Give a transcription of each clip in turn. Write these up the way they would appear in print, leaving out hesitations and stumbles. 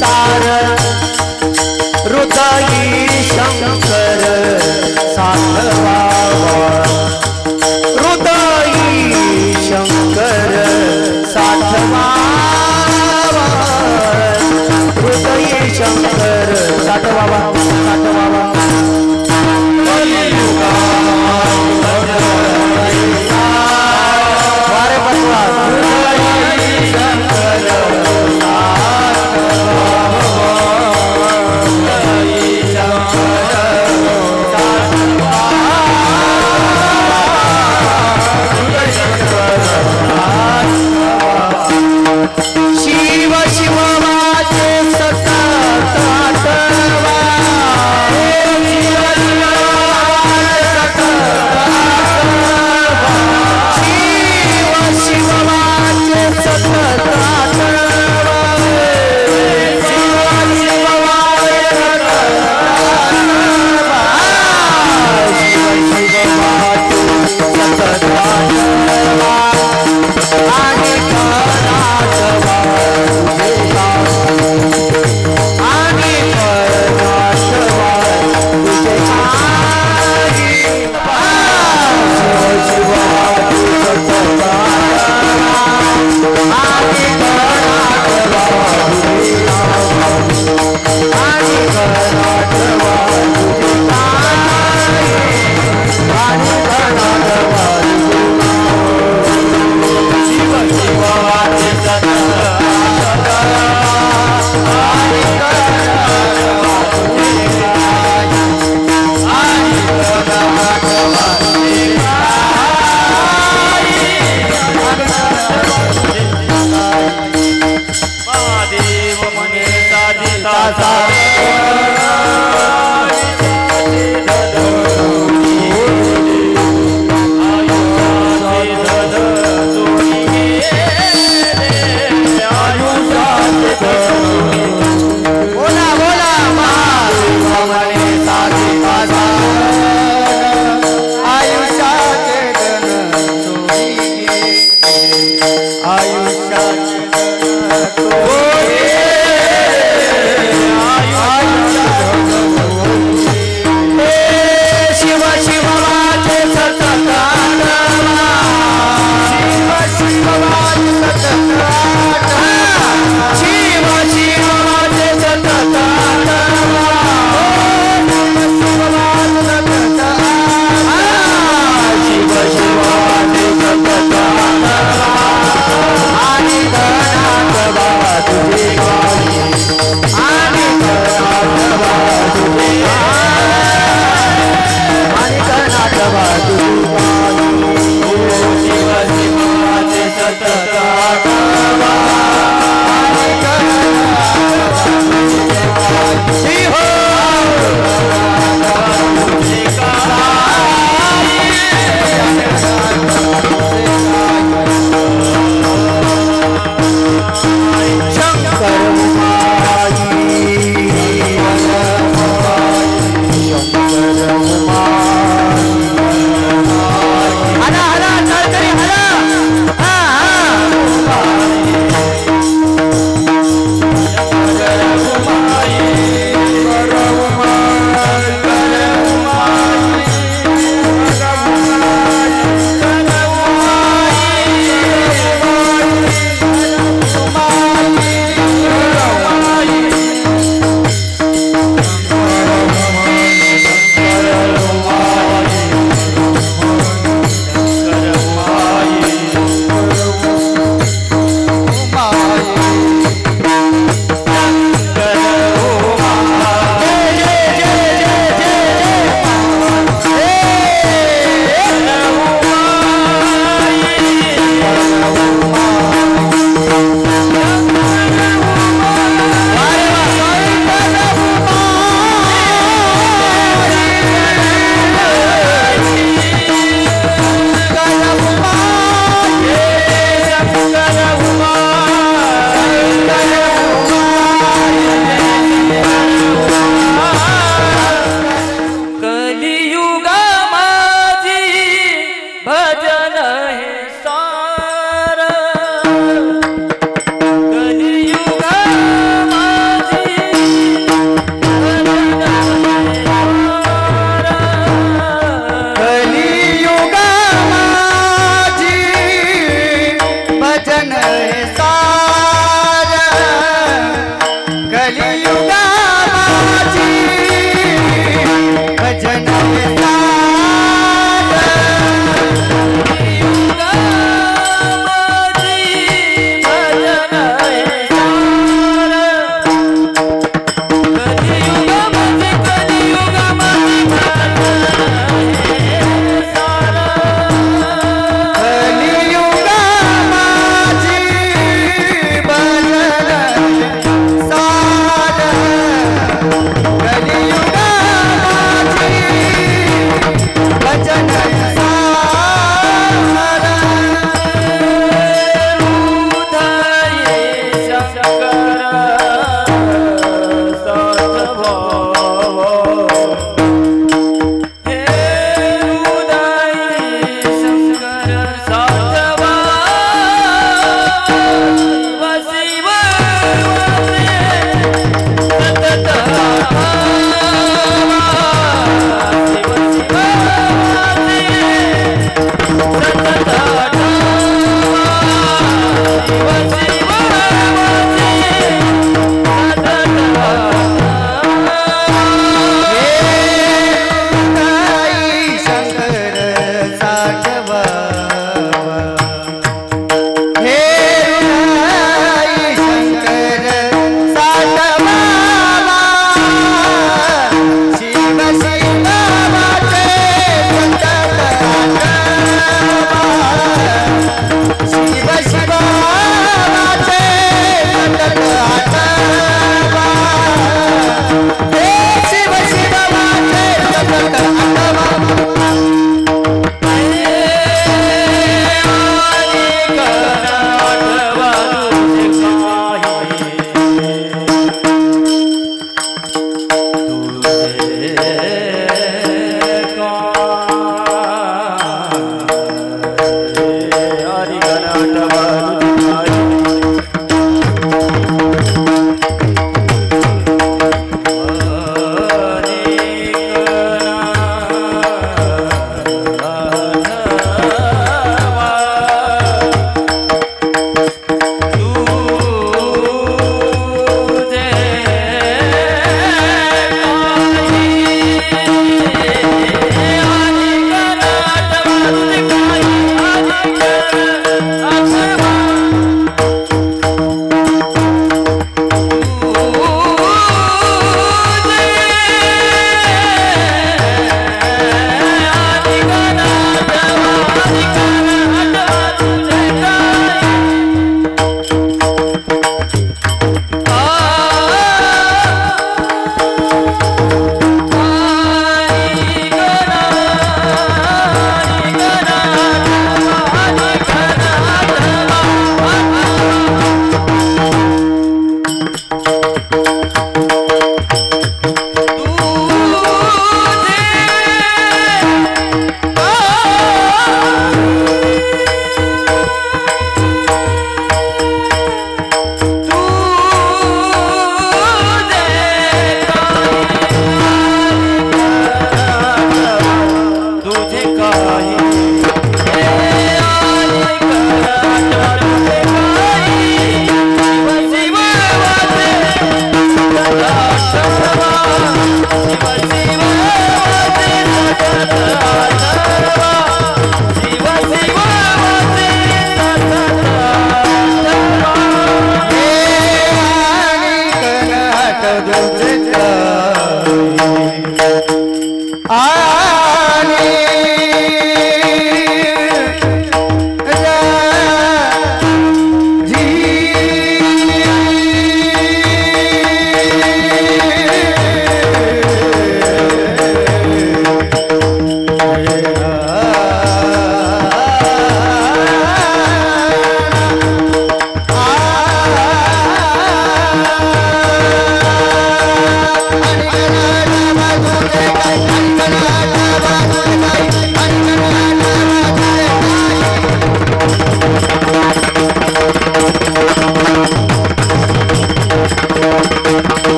सार हृदयी शंकर साधवा हृदयी शंकर साधवा हृदयी शंकर साधवा साधवा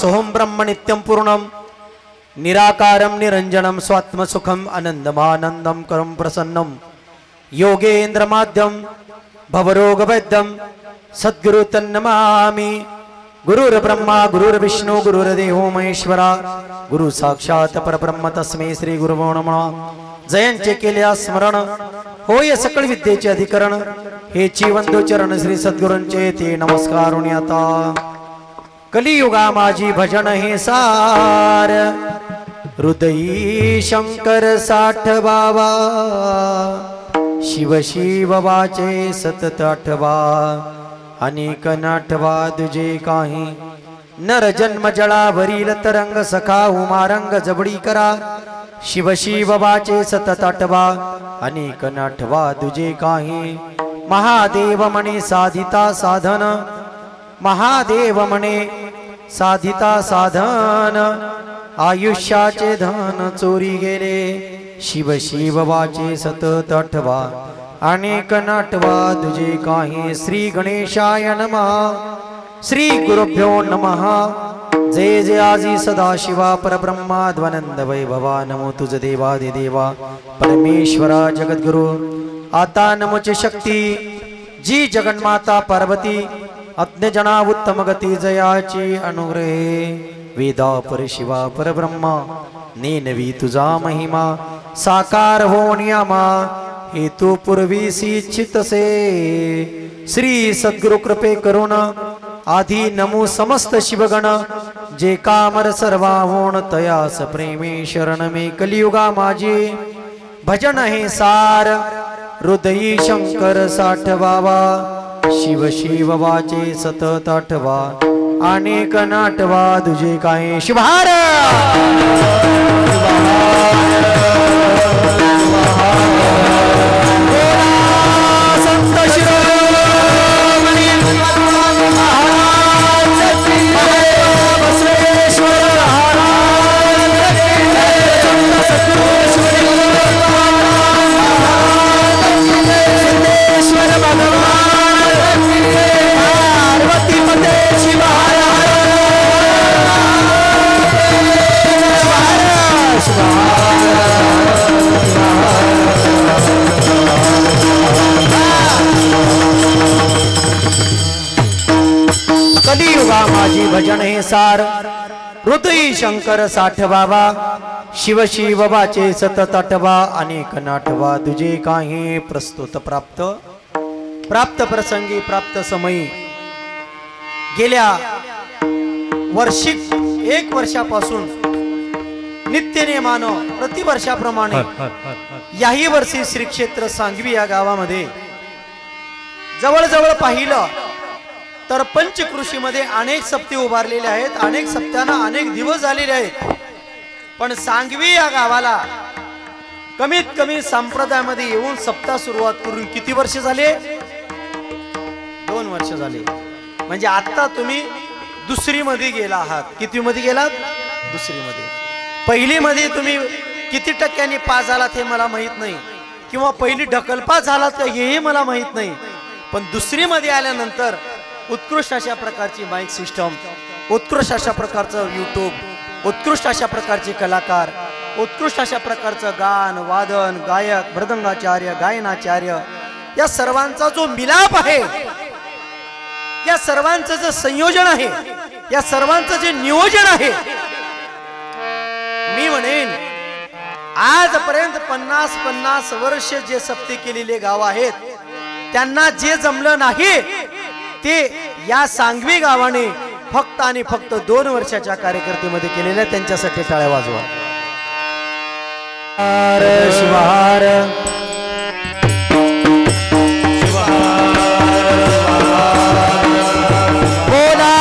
सोहम ब्रह्म नित्यं पूर्णम निराकारं निरंजनं स्वात्मसुखम आनंदमानंदं करं प्रसन्नं योगेन्द्र माध्यम भवरोग वैद्यम सद्गुरु तन्नमामि। गुरुर्ब्रह्मा गुरुर्विष्णु गुरुर्देवो महेश्वरा गुरु साक्षात परब्रह्म तस्मै श्री गुरुवो नमः। जयंचे केल्या स्मरण होय सकळ विद्येचे अधिकरण हे वंदो चरण श्री सद्गुरूंचे ते नमस्कारुणी आता। कलियुगा माझी भजन हे सार हृदयी शंकर साठवावा शिव शिव वाचे सतत आठवा अनेक नाठवा तुझे काही नर जन्म जळावरील तरंग सखा उमारंग जबडी करा शिव शिव वाचे सतत आठवा अनेक नाठवा तुझे काही महादेव म्हणे साधिता साधन महादेव म्हणे साधिता साधन आयुष्याचे धन चोरी गेले शिव शिव वाचे सतत आठवा अनेक नाठवा तुझे काही। श्री गणेशाय नमः श्री गुरुभ्यो नमः। जय जय आजी सदाशिवा परब्रह्मा ध्वनंद वैभवा नमो तुझ देवादिदेवा परमेश्वरा जगद्गुरु। आता नमोचे शक्ती जी जगन्माता पार्वती अज्ञजना उत्तम गती जयाची अनुग्रहे वेदा परशिवा परब्रह्मा नेनवी तुझा महिमा साकार होण्यामा हेतु पूर्वीसी इच्छितसे। श्री सद्गुरु कृपे करुण आधी नमो समस्त शिवगण जे कामर सर्वा होण तयास प्रेमे शरण मे। कलियुगा माझे भजन हे सार हृदयी शंकर साठवावा शिव शिव वाचे सतत आठवा अनेक नाठवा तुझे काय। शिवहार संत शिरोमणी बसवेश्वर कलियुगा माझी भजन हे सार हृदयी शंकर साठवावा शिव शिवबाचे सतत आठवा अनेक नाठवा तुझे काही प्रस्तुत प्राप्त प्राप्त प्रसंगी प्राप्त समयी गेल्या वर्षिक 1 वर्षापासून नित्य नेमानं प्रतिवर्षाप्रमाणे याही वर्षी श्री क्षेत्र सांगवी या गावामध्ये जवळजवळ पाहिलं तर पंचकृषीमध्ये अनेक सप्ते उभारलेले आहेत, अनेक सप्त्यांना अनेक दिवस झालेले आहेत. पण सांगवी या गावाला कमीत कमी संप्रदायामध्ये येऊन सप्ताह सुरुवात करून किती वर्ष झाले? 2 वर्ष झाले. म्हणजे आता तुम्ही दुसरी मध्ये गेला आहात. किती मध्ये गेलात? दुसरी मध्ये. पहिली मध्ये तुम्ही किती टक्क्यांनी पास झालात हे मला माहित नाही, किंवा पहिली ढकलपास झालात का हेही मला माहित नाही. पण दुसरी मध्ये आल्यानंतर उत्कृष्ट अशा प्रकारची माईक सिस्टम, उत्कृष्ट अशा प्रकारचं यूट्यूब, उत्कृष्ट अशा प्रकारचे कलाकार, उत्कृष्ट अशा प्रकारचं गान वादन, गायक, मृदंगाचार्य, गायनाचार्य, या सर्वांचा जो मिलाप आहे, या सर्वांचं जे संयोजन आहे, या सर्वांचं जे नियोजन आहे, मी म्हणेन आजपर्यंत 50 वर्ष जे सप्ते केलेले गाव आहेत त्यांना जे जमलं नाही ते या सांगवी गावाने फक्त आणि फक्त 2 वर्षाच्या कार्यकर्तेमध्ये केलेल्या. त्यांच्यासाठी टाळ्या वाजवा. शिवार बोला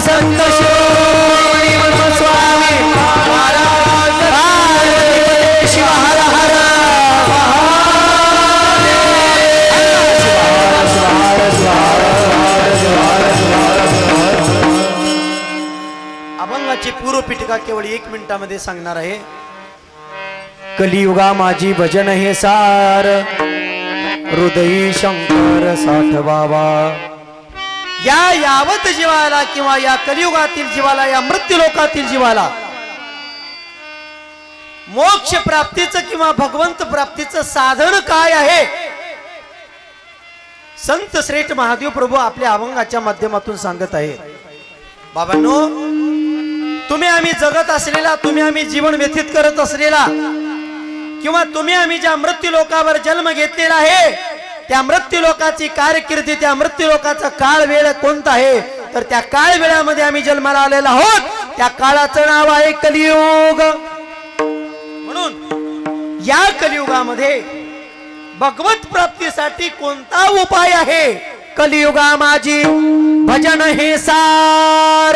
संत शिरोमणी स्वामी शिव हर हर अभंगाची पूर्व पीठिका केवळ 1 मिनिटामध्ये सांगणार आहे. कलियुगा माझी भजन हे सार, हृदयी शंकर साठवावा. या यावत जीवाला किंवा या कलियुगातील जीवाला, या मृत्यू लोकातील जीवाला मोक्ष प्राप्तीचं किंवा भगवंत प्राप्तीचं साधन काय आहे? संत श्रेष्ठ महादेव प्रभू आपल्या अभंगाच्या माध्यमातून सांगत आहे. बाबांनो, तुम्ही आम्ही जगत असलेला, तुम्ही आम्ही जीवन व्यतीत करत असलेला, किंवा तुम्ही आम्ही ज्या मृत्यू लोकावर जन्म घेतलेला आहे त्या मृत्यू लोकाची कारकिर्दी, त्या मृत्यू लोकाचा काळ वेळ कोणता आहे? तर त्या काळ वेळामध्ये आम्ही जन्माला आलेला आहोत. त्या काळाचं नाव आहे कलियुग. म्हणून या कलियुगामध्ये भगवत प्राप्तीसाठी कोणता उपाय आहे? कलियुगा माझी भजन हे सार.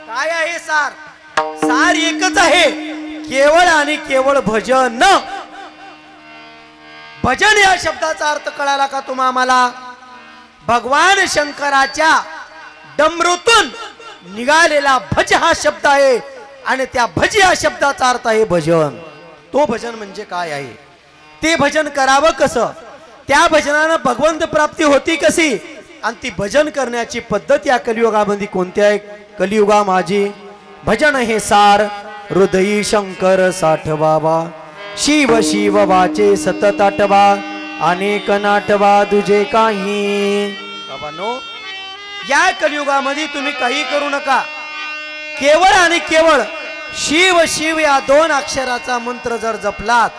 काय आहे सार? सार एकच आहे, केवळ आणि केवळ भजन. भजन या शब्दाचा अर्थ कळाला का तुम्हाला? भगवान शंकराच्या डमरूतून निघालेला भज हा शब्द आहे, आणि त्या भज या शब्दाचा अर्थ आहे भजन. तो भजन म्हणजे काय आहे? ते भजन करावं कसं? त्या भजनानं भगवंत प्राप्ती होती कशी? आणि ती भजन करण्याची पद्धत या कलियुगामध्ये कोणती आहे? कलियुगा माझी भजन हे सार, हृदयी शंकर साठवावा. शिव शिव वाचे सतत आठवा, अनेक नाठवा तुझे काही. बाबांनो, या कलियुगामध्ये तुम्ही काही करू नका. केवळ आणि केवळ शिव शिव या 2 अक्षराचा मंत्र जर जपलात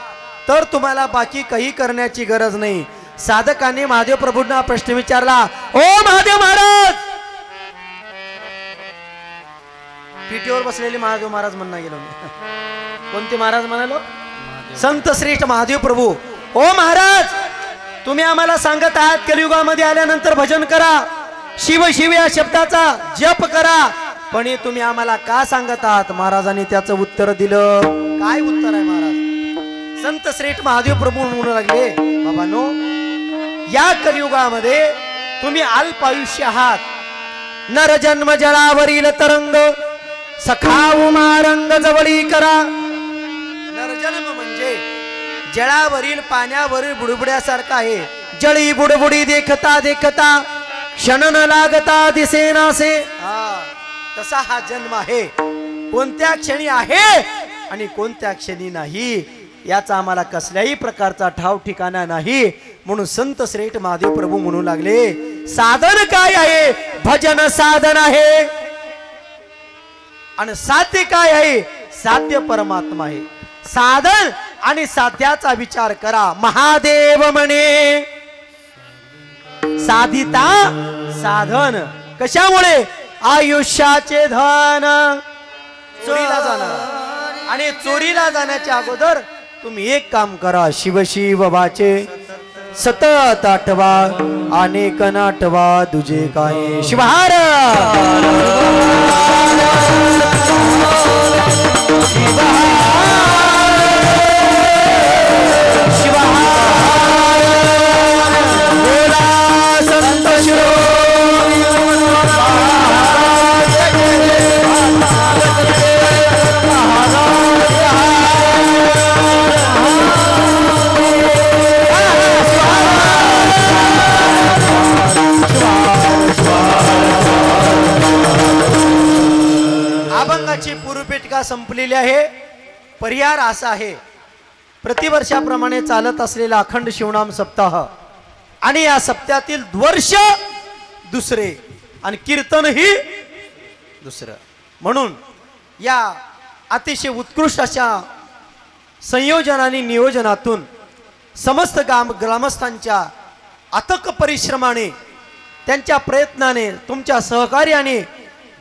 तर तुम्हाला बाकी काही करण्याची गरज नाही. साधकांनी महादेव प्रभूंना प्रश्न विचारला, ओ महादेव महाराज, पिठीवर बसलेले महादेव महाराज म्हणणं गेलो. कोणते महाराज म्हणालो? संत श्रेष्ठ महादेव प्रभू. ओ महाराज, तुम्ही आम्हाला सांगत आहात कलियुगामध्ये आल्यानंतर भजन करा, शिव शिव या शब्दाचा जप करा, पण हे तुम्ही आम्हाला का सांगत आहात? महाराजांनी त्याचं उत्तर दिलं. काय उत्तर आहे महाराज? संत श्रेष्ठ महादेव प्रभू म्हणू लागले, बाबांनो, या कलियुगामध्ये तुम्ही अल्प आयुष्य आहात. नर जन्म जळावरील तरंग, सखाऊ मारंग जवळी करा. नरजन्म म्हणजे जळावरील पाण्यावरील बुडबुड्यासारखा आहे. जळी बुडबुडी देखता देखता क्षण न लागता दिसेनासे. तसा हा जन्म आहे. कोणत्या क्षणी आहे आणि कोणत्या क्षणी नाही याचा आम्हाला कसल्याही प्रकारचा ठाव ठिकाणा नाही. म्हणून संत श्रेष्ठ महादेव प्रभू म्हणू लागले, साधन काय आहे? भजन साधन आहे. आणि साध्य काय आहे? साध्य परमात्मा आहे. साधन आणि साध्याचा विचार करा. महादेव म्हणे साधिता साधन. कशामुळे? आयुष्याचे धन. चोरीला जाणार आणि चोरीला जाण्याच्या अगोदर तुम्ही एक काम करा. शिव शिव वाचे सतत आठवा अनेक नाटवा तुझे काय. शिवहार अभंगाची पूर्वपेटिका संपलेली आहे. परिहार असा आहे. प्रतिवर्षाप्रमाणे चालत असलेला अखंड शिवनाम सप्ताह आणि या सप्त्यातील वर्ष दुसरे आणि कीर्तनही दुसरं. म्हणून या अतिशय उत्कृष्ट अशा संयोजन आणि नियोजनातून समस्त ग्रामस्थांच्या अथक परिश्रमाने, त्यांच्या प्रयत्नाने, तुमच्या सहकार्याने,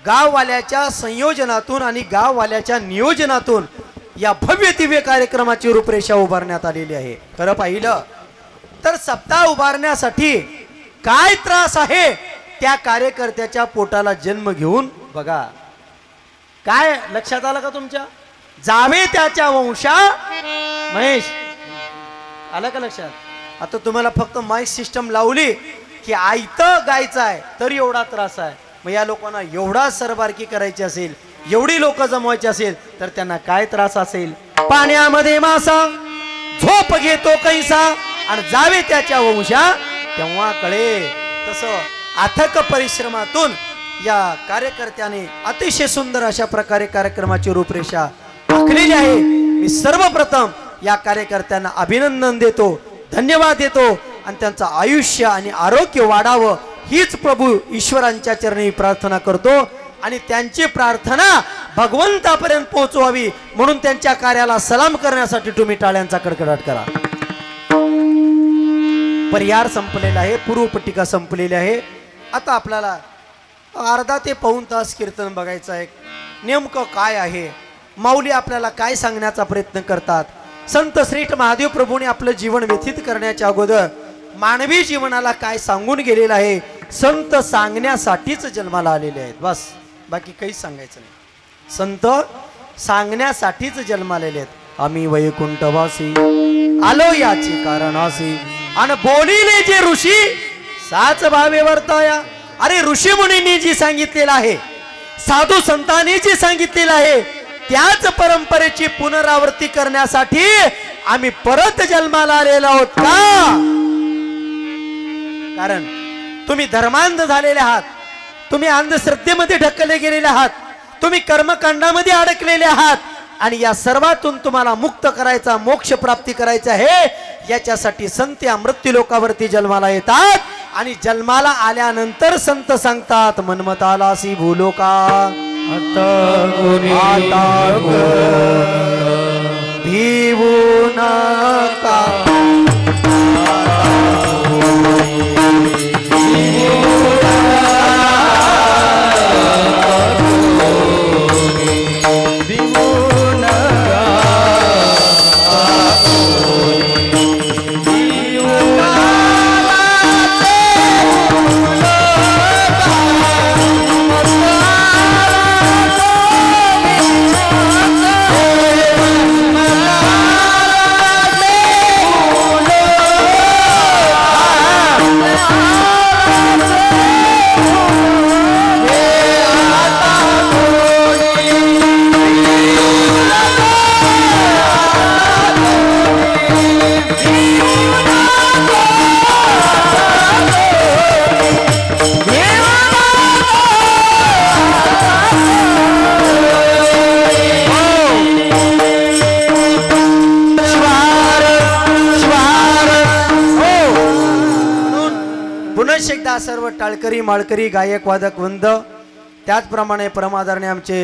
गाववाल्याच्या संयोजनातून आणि गाववाल्याच्या नियोजनातून या भव्य दिव्य कार्यक्रमाची रूपरेषा उभारण्यात आलेली आहे. खरं पाहिलं तर सप्ताह उभारण्यासाठी काय त्रास आहे त्या कार्यकर्त्याच्या पोटाला जन्म घेऊन बघा. काय लक्षात आलं का तुमच्या? जावे त्याच्या वंशा. महेश आलं का लक्षात? आता तुम्हाला फक्त माईक सिस्टम लावली की आयतं गायचं आहे तर एवढा त्रास आहे. मग या लोकांना एवढा सरबारकी करायची असेल, एवढी लोक जमवायची असेल तर त्यांना काय त्रास असेल. पाण्यामध्ये मासा झोप घेतो कैसा आणि जावे त्याच्या वंशा तेव्हा कळे. तसं अथक परिश्रमातून या कार्यकर्त्याने अतिशय सुंदर अशा प्रकारे कार्यक्रमाची रूपरेषा आखलेली आहे. मी सर्वप्रथम या कार्यकर्त्यांना अभिनंदन देतो, धन्यवाद देतो आणि त्यांचं आयुष्य आणि आरोग्य वाढावं हीच प्रभू ईश्वरांच्या चरणी प्रार्थना करतो. आणि त्यांची प्रार्थना भगवंतापर्यंत पोहोचवावी म्हणून त्यांच्या कार्याला सलाम करण्यासाठी तुम्ही टाळ्यांचा कडकडाट करा. परिहार संपलेला आहे, पूर्वपट्टिका संपलेली आहे. आता आपल्याला अर्धा ते पाऊण तास कीर्तन बघायचं आहे. नेमकं काय आहे, माऊली आपल्याला काय सांगण्याचा प्रयत्न करतात. संत श्रेष्ठ महादेव प्रभूने आपलं जीवन व्यतीत करण्याच्या अगोदर मानवी जीवनाला काय सांगून गेलेलं आहे. संत सांगण्यासाठीच जन्माला आलेले आहेत, बस बाकी काहीच सांगायचं नाही. संत सांगण्यासाठीच जन्माला आलेले आहेत. आम्ही वैकुंठवासी आलो याचे कारणासी आणि बोलिले जे ऋषी साच भावे वर्ताया. अरे ऋषी मुनींनी जी सांगितलेलं आहे, साधू संतांनी जी सांगितलेलं आहे, त्याच परंपरेची पुनरावृत्ती करण्यासाठी आम्ही परत जन्माला आलेलो आहोत का? कारण तुम्ही धर्मांध झालेले आहात, तुम्ही अंधश्रद्धेमध्ये ढकलले गेलेले आहात, तुम्ही कर्मकांडामध्ये अडकलेले आहात आणि या सर्वातून तुम्हाला मुक्त करायचा, मोक्ष प्राप्ती करायचा आहे. याच्यासाठी संत या मृत्यू लोकावरती जन्माला येतात आणि जन्माला आल्यानंतर संत सांगतात मनमतालासी भूलो का आता भिवू नका. एकदा सर्व टाळकरी माळकरी गायक वादक वृंद, त्याचप्रमाणे परमादरणे आमचे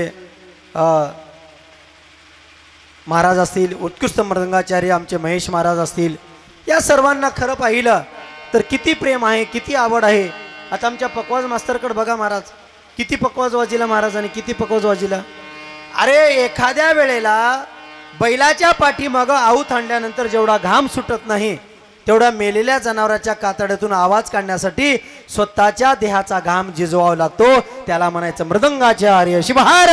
महाराज असतील, उत्कृष्ट मृदंगाचार्य आमचे महेश महाराज असतील, या सर्वांना खरं पाहिलं तर किती प्रेम आहे, किती आवड आहे. आता आमच्या पकवाज मास्तरकडे बघा महाराज, किती पकवाज वाजिला महाराजांनी, किती पकवाज वाजिला. अरे एखाद्या वेळेला बैलाच्या पाठीमागं आऊत आणल्यानंतर जेवढा घाम सुटत नाही तेवढा मेलेल्या जनावराच्या कातड्यातून आवाज काढण्यासाठी स्वतःच्या देहाचा घाम जिजवावा लागतो. त्याला म्हणायचं मृदंगाचार्य शिवहार.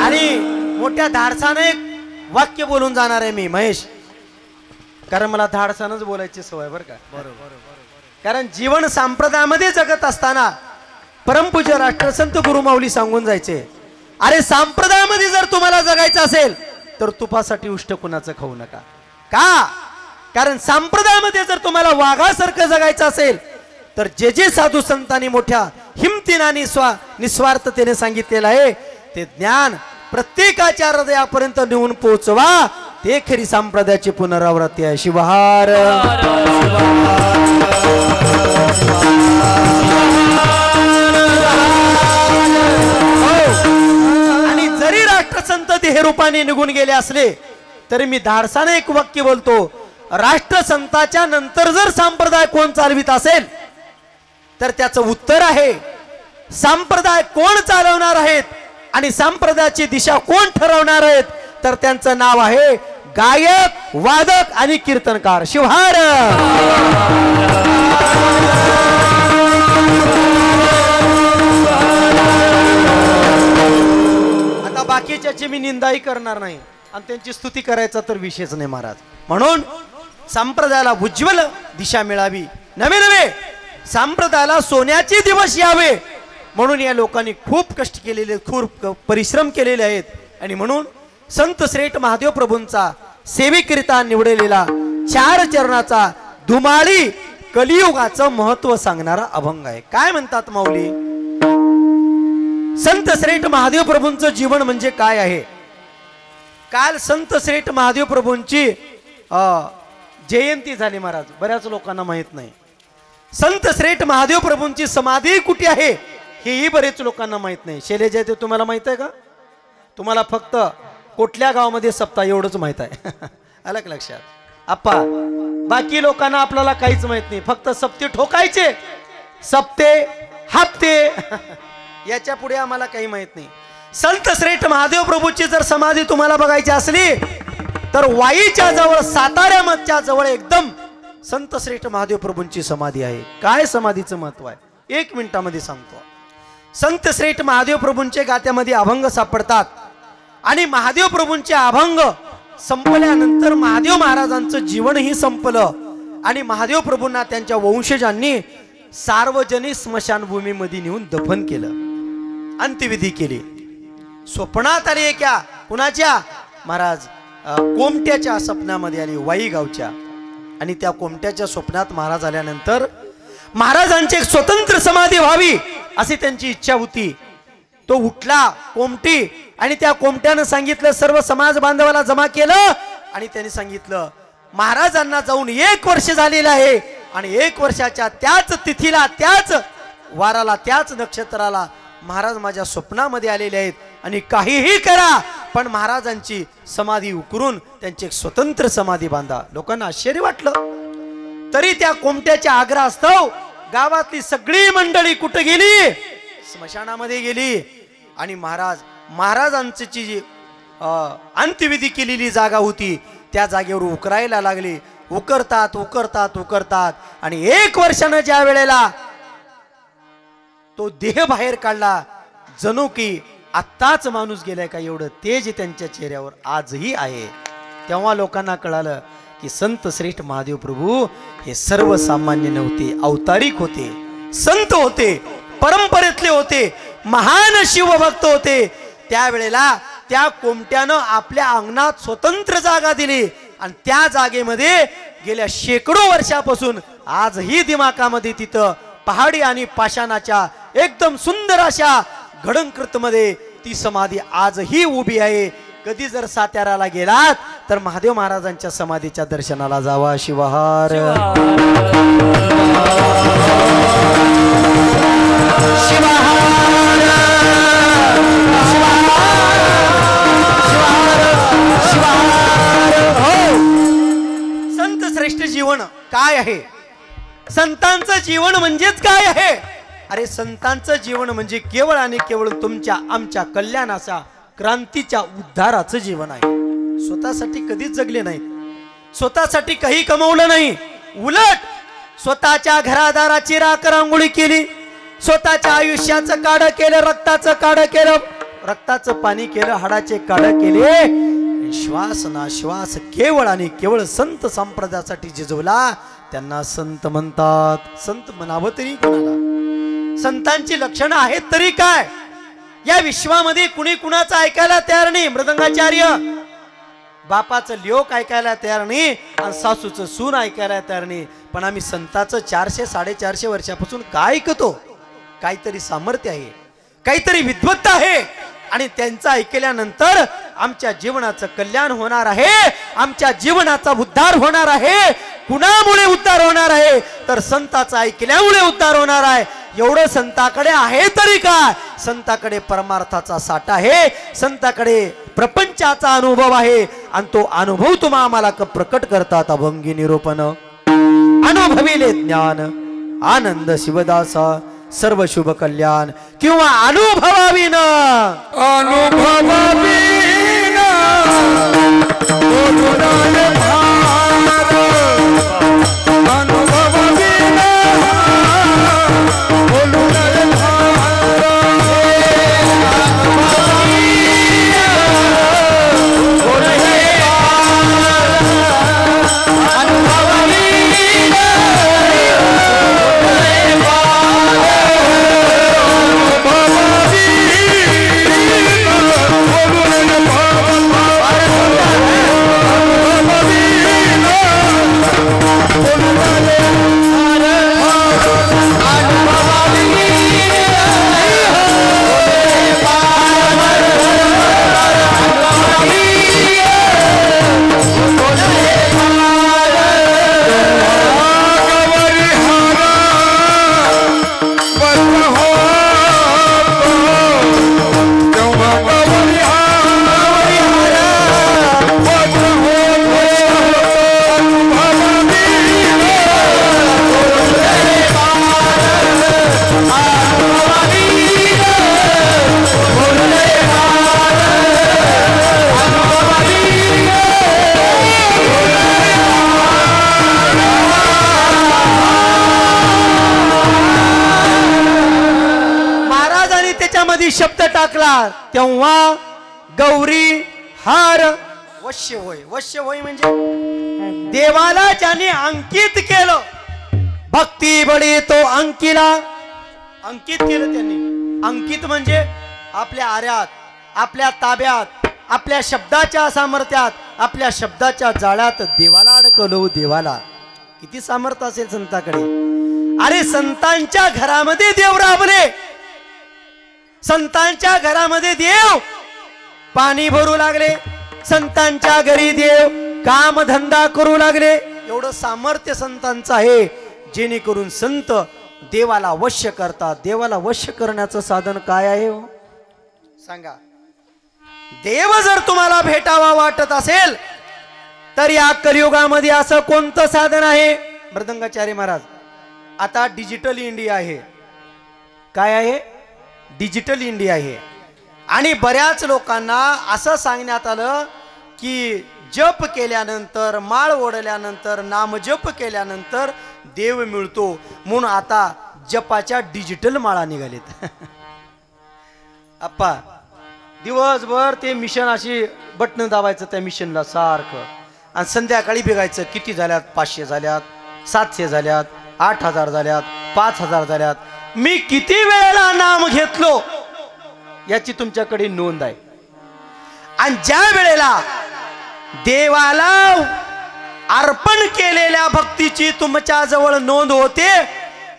आणि मोठ्या धाडसाने एक वाक्य बोलून जाणार आहे मी महेश, कारण मला धाडसानच बोलायची सवय बरं का. बरोबर. कारण जीवन संप्रदायामध्ये जगत असताना परमपूज्य राष्ट्रसंत गुरुमाऊली सांगून जायचे, अरे संप्रदायामध्ये जर तुम्हाला जगायचं असेल तर तुपासाठी उष्ट कुणाचं खाऊ नका. का? कारण संप्रदायामध्ये जर तुम्हाला वाघासारखं जगायचं असेल तर जे जे साधू संतांनी मोठ्या हिमतीने आणि निस्वार्थतेने सांगितलेलं आहे ते ज्ञान प्रत्येकाच्या हृदयापर्यंत नेऊन पोहोचवा, ते खरी संप्रदायाची पुनरावृत्ती आहे. शिवहार. आणि जरी राष्ट्रसंत देहरूपाने निघून गेले असले तरी मी धाडसाने एक वाक्य बोलतो, राष्ट्रसंताच्या नंतर जर संप्रदाय कोण चालवित असेल तर त्याचं उत्तर आहे संप्रदाय कोण चालवणार आहेत आणि संप्रदायाची दिशा कोण ठरवणार आहेत, तर त्यांचं नाव आहे गायक, वादक आणि कीर्तनकार. शिवहार. आता बाकीच्याची मी निंदाही करणार नाही आणि त्यांची स्तुती करायचा तर विषयच नाही महाराज. म्हणून संप्रदायाला उज्ज्वल दिशा मिळावी, नवे नवे संप्रदायाला सोन्याचे दिवस यावे म्हणून या लोकांनी खूप कष्ट केलेले, खूप परिश्रम केलेले आहेत. आणि म्हणून संत श्रेष्ठ महादेव प्रभूंचा सेवेकरिता निवडलेला 4 चरणाचा धुमाळी कलियुगाचं महत्व सांगणारा अभंग आहे. काय म्हणतात माऊली? संत श्रेष्ठ महादेव प्रभूंचं जीवन म्हणजे काय आहे. काल संत श्रेष्ठ महादेव प्रभूंची जयंती झाली महाराज, बऱ्याच लोकांना माहित नाही. संत श्रेष्ठ महादेव प्रभूंची समाधी कुठे आहे हेही बरेच लोकांना माहित नाही. शैलेजा ते तुम्हाला माहित आहे का? तुम्हाला फक्त कुठल्या गावामध्ये सप्ताह एवढंच माहित आहे. आलं का लक्षात? आप्पा बाकी लोकांना आपल्याला काहीच माहित नाही, फक्त सप्ते ठोकायचे, सप्ते हप्ते याच्या पुढे आम्हाला काही माहित नाही. संत श्रेष्ठ महादेव प्रभूची जर समाधी तुम्हाला बघायची असली तर वाईच्या जवळ, साताऱ्याच्या जवळ एकदम संत श्रेष्ठ महादेव प्रभूंची समाधी आहे. काय समाधीचं महत्व आहे 1 मिनिटामध्ये सांगतो. संत श्रेष्ठ महादेव प्रभूंचे गात्यामध्ये अभंग सापडतात आणि महादेव प्रभूंचे अभंग संपल्यानंतर महादेव महाराजांचं जीवनही संपलं आणि महादेव प्रभूंना त्यांच्या वंशजांनी सार्वजनिक स्मशानभूमीमध्ये नेऊन दफन केलं, अंत्यविधी केली. स्वप्नात आली एका कुणाच्या? महाराज कोमट्याच्या स्वप्नामध्ये आली, वाई गावच्या. आणि त्या कोमट्याच्या स्वप्नात महाराज आल्यानंतर महाराजांची एक स्वतंत्र समाधी व्हावी अशी त्यांची इच्छा होती. तो उठला कोमटी आणि त्या कोमट्यानं सांगितलं, सर्व समाज बांधवाला जमा केलं आणि त्यांनी सांगितलं महाराजांना जाऊन 1 वर्ष झालेलं आहे आणि 1 वर्षाच्या त्याच तिथीला, त्याच वाराला, त्याच नक्षत्राला महाराज माझ्या स्वप्नामध्ये आलेले आहेत आणि काहीही करा पण महाराजांची समाधी उकरून त्यांची एक स्वतंत्र समाधी बांधा. लोकांना आश्चर्य वाटलं. तरी त्या कोमट्याच्या आग्रहास्तव गावातली सगळी मंडळी कुठे गेली? स्मशानामध्ये गेली. आणि महाराजांची जी अंत्यविधी केलेली जागा होती त्या जागेवर उकरायला लागली. उकरतात उकरतात उकरतात आणि 1 वर्षानं ज्या वेळेला तो देह बाहेर काढला, जणू की आत्ताच माणूस गेलाय का एवढं तेज त्यांच्या चेहऱ्यावर आजही आहे. तेव्हा लोकांना कळालं की संत श्रेष्ठ महादेव प्रभू हे सर्वसामान्य नव्हते, अवतारिक होते, संत होते, परंपरेतले होते, महान शिवभक्त होते. त्यावेळेला त्या कोमट्यानं आपल्या अंगणात स्वतंत्र जागा दिली आणि त्या जागेमध्ये गेल्या शेकडो वर्षापासून आजही दिमाकामध्ये तिथं पहाडी आणि पाषाणाच्या एकदम सुंदर अशा घडंकृत मध्ये ती समाधी आजही उभी आहे. कधी जर साताऱ्याला गेलात तर महादेव महाराजांच्या समाधीच्या दर्शनाला जावा. शिवहार संत श्रेष्ठ जीवन काय आहे? संतांचं जीवन म्हणजेच काय आहे? अरे संतांचं जीवन म्हणजे केवळ आणि केवळ तुमच्या आमच्या कल्याणाच्या क्रांतीच्या उद्धाराचं जीवन आहे. स्वतःसाठी कधीच जगले नाहीत, स्वतःसाठी काही कमवलं नाही. उलट स्वतःच्या घरादाराची राख रांगोळी केली, स्वतःच्या आयुष्याचं काढ केलं, रक्ताचं काढ केलं, रक्ताचं पाणी केलं, हाडाचे काढ केले. श्वास ना श्वास केवळ आणि केवळ संत संप्रदायासाठी जिजवला, त्यांना संत म्हणतात. संत म्हणावं तरी कोणाला? संतांची लक्षणं आहेत तरी काय? या विश्वामध्ये कुणी कुणाचं ऐकायला तयार नाही. मृदंगाचार्य बापाचं लोक ऐकायला तयार नाही आणि सासूचं सून ऐकायला तयार नाही. पण आम्ही संताचं 400-450 वर्षापासून काय ऐकतो? काहीतरी सामर्थ्य आहे, काहीतरी विद्वत्ता आहे आणि त्यांचं ऐकल्यानंतर आमच्या जीवनाचं कल्याण होणार आहे, आमच्या जीवनाचा उद्धार होणार आहे. कुणामुळे उद्धार होणार आहे? तर संताचं ऐकल्यामुळे उद्धार होणार आहे. एवढं संताकडे आहे तरी काय? संताकडे परमार्थाचा साठा आहे, संताकडे प्रपंचाचा अनुभव आहे आणि तो अनुभव तुम्हा आम्हाला प्रकट करतात. अभंगी निरूपण अनुभविले ज्ञान आनंद शिवदासा सर्व शुभ कल्याण किंवा अनुभवाविन शब्द टाकला तेव्हा गौरी हार वश्य होय. वश्य होय म्हणजे देवाला ज्याने अंकित केलं, भक्ती बळी तो अंकिला अंकित केलं त्यांनी. अंकित म्हणजे आपल्या आर्यात, आपल्या ताब्यात, आपल्या शब्दाच्या सामर्थ्यात, आपल्या शब्दाच्या जाळ्यात देवाला अडकवलं. देवाला किती सामर्थ्य असेल संताकडे. अरे संतांच्या घरामध्ये देव राबले, संतांच्या घरामध्ये देव पाणी भरू लागले, संतांच्या घरी देव काम धंदा करू लागले. एवढं सामर्थ्य संतांचं आहे, जेणेकरून संत देवाला वश्य करतात. देवाला वश्य करण्याचं साधन काय आहे हो सांगा? देव जर तुम्हाला भेटावा वाटत असेल तर या कलियुगामध्ये असं कोणतं साधन आहे? मृदंगाचार्य महाराज, आता डिजिटल इंडिया आहे. काय आहे? डिजिटल इंडिया आहे. आणि बऱ्याच लोकांना असं सांगण्यात आलं की जप केल्यानंतर, माळ ओढल्यानंतर, नामजप केल्यानंतर देव मिळतो, म्हणून आता जपाच्या डिजिटल माळा निघालेत. अप्पा दिवसभर ते मिशन अशी बटन दाबायचं त्या मिशनला सारखं, आणि संध्याकाळी बघायचं किती झाल्यात, 500 झाल्यात, 700 झाल्यात, 8000 झाल्यात, 5000 झाल्यात, मी किती वेळेला नाम घेतलो याची तुमच्याकडे नोंद आहे. आणि ज्या वेळेला देवाला अर्पण केलेल्या भक्तीची तुमच्या जवळ नोंद होते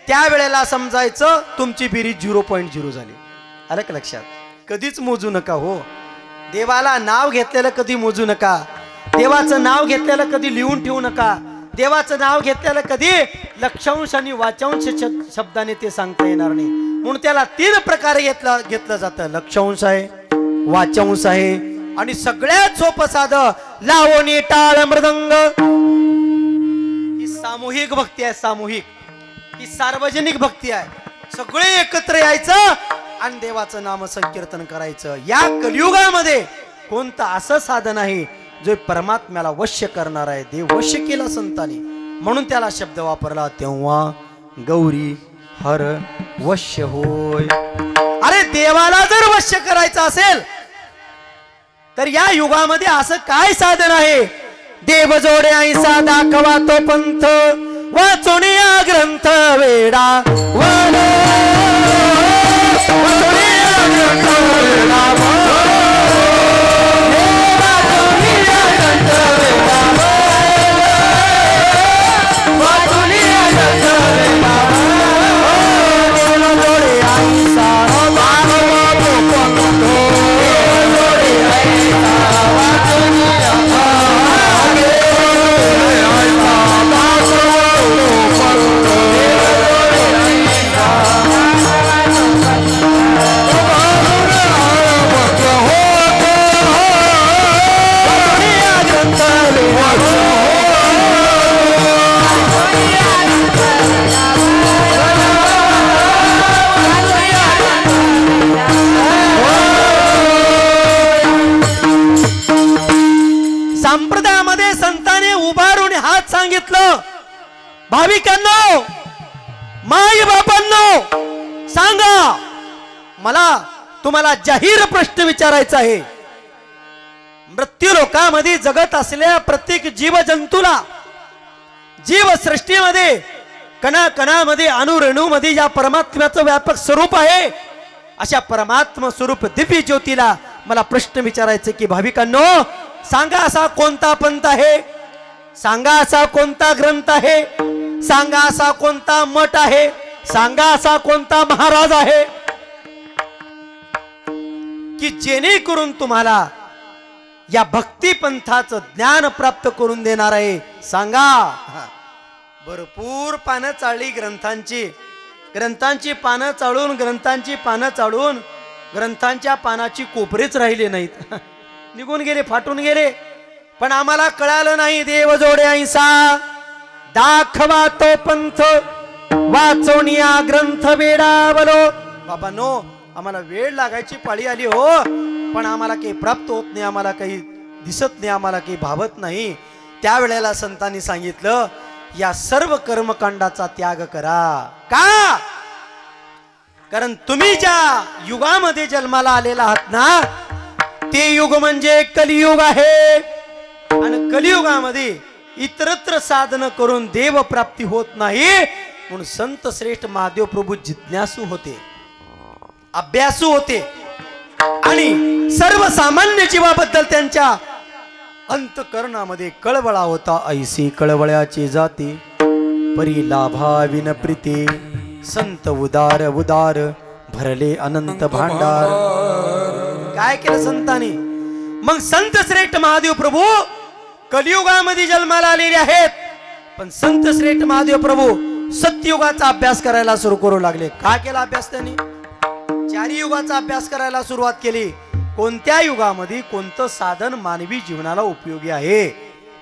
त्यावेळेला समजायचं तुमची बेरीज 0.0 झाली. आलं का लक्षात? कधीच मोजू नका हो. देवाला नाव घेतलेलं कधी मोजू नका. देवाचं नाव घेतलेलं कधी लिहून ठेवू नका. देवाचं नाव घेतलेलं कधी लक्षांश आणि वाचांश शब्दाने ते सांगता येणार नाही. म्हणून त्याला 3 प्रकारे घेतलं जातं. लक्षांश आहे, वाचांश आहे आणि सगळ्यात सोपं साधं लावणी टाळ मृदंग. ही सामूहिक भक्ती आहे. सामूहिक ही सार्वजनिक भक्ती आहे. सगळे एकत्र यायचं आणि देवाचं नाम संकीर्तन करायचं. या कलियुगामध्ये कोणतं असं साधन आहे जो परमात्म्याला वश्य करणार आहे. देव वश्य केला संतांनी, म्हणून त्याला शब्द वापरला. तेव्हा गौरी हर वश्य होय. अरे देवाला जर वश्य करायचं असेल तर या युगामध्ये असं काय साधन आहे? देव जोडे ऐसा दाखवा तो पंथ, वाचून या ग्रंथ वेडा वलो. वाचून या ग्रंथ वेडा वलो. संप्रदायामध्ये संतांनी उभारून हात सांगितलं, भाविकांनो, माई बापांनो, सांगा, मला तुम्हाला जाहीर प्रश्न विचारायचा आहे. मृत्यू लोकामध्ये जगत असलेल्या प्रत्येक जीवजंतूला, जीवसृष्टीमध्ये कणाकणामध्ये अणुरेणूमध्ये या परमात्म्याचं व्यापक स्वरूप आहे, अशा परमात्मा स्वरूप दिव्य ज्योतीला मला प्रश्न विचारायचे की भाविकांनो, सांगा असा कोणता पंथ आहे, सांगा असा कोणता ग्रंथ आहे, सांगा असा कोणता मठ आहे, सांगा असा कोणता महाराज आहे की जेणेकरून तुम्हाला या भक्ती पंथाचं ज्ञान प्राप्त करून देणार आहे. सांगा. भरपूर पानं चाळली ग्रंथांची, ग्रंथांची पानं चाळून, ग्रंथांची पानं चाळून ग्रंथांच्या पानाची कोपरेच राहिले नाहीत, निघून गेले, फाटून गेले. पण आम्हाला कळालं नाही. देव जोडे ऐसा दाखवा तो पंथ, वाचून या ग्रंथ वेडावलो. बाबा नो, आम्हाला वेळ लागायची पाळी आली हो, पण आम्हाला काही प्राप्त होत नाही, आम्हाला काही दिसत नाही, आम्हाला काही भावत नाही. त्यावेळेला संतांनी सांगितलं, या सर्व कर्मकांडाचा त्याग करा. का? कारण तुम्ही ज्या युगामध्ये जन्माला आलेला आहात ना, ते युग म्हणजे कलियुग आहे. आणि कलियुगामध्ये इतरत्र साधन करून देव प्राप्ती होत नाही. म्हणून संत श्रेष्ठ महादेव प्रभू जिज्ञासू होते, अभ्यासू होते आणि सर्वसामान्य जीवाबद्दल त्यांच्या अंतकरणामध्ये कळवळा होता. ऐसी कळवळ्याची जाती परी लाभाविन प्रीती, संत उदार उदार भरले अनंत भांडार. काय केलं संतांनी? मग संत श्रेष्ठ महादेव प्रभू कलियुगामध्ये जन्माला आलेले आहेत, पण संत श्रेष्ठ महादेव प्रभू सत्ययुगाचा अभ्यास करायला सुरू करू लागले. का केला अभ्यास त्यांनी? 4 युगाचा अभ्यास करायला सुरुवात केली. कोणत्या युगामध्ये कोणतं साधन मानवी जीवनाला उपयोगी आहे.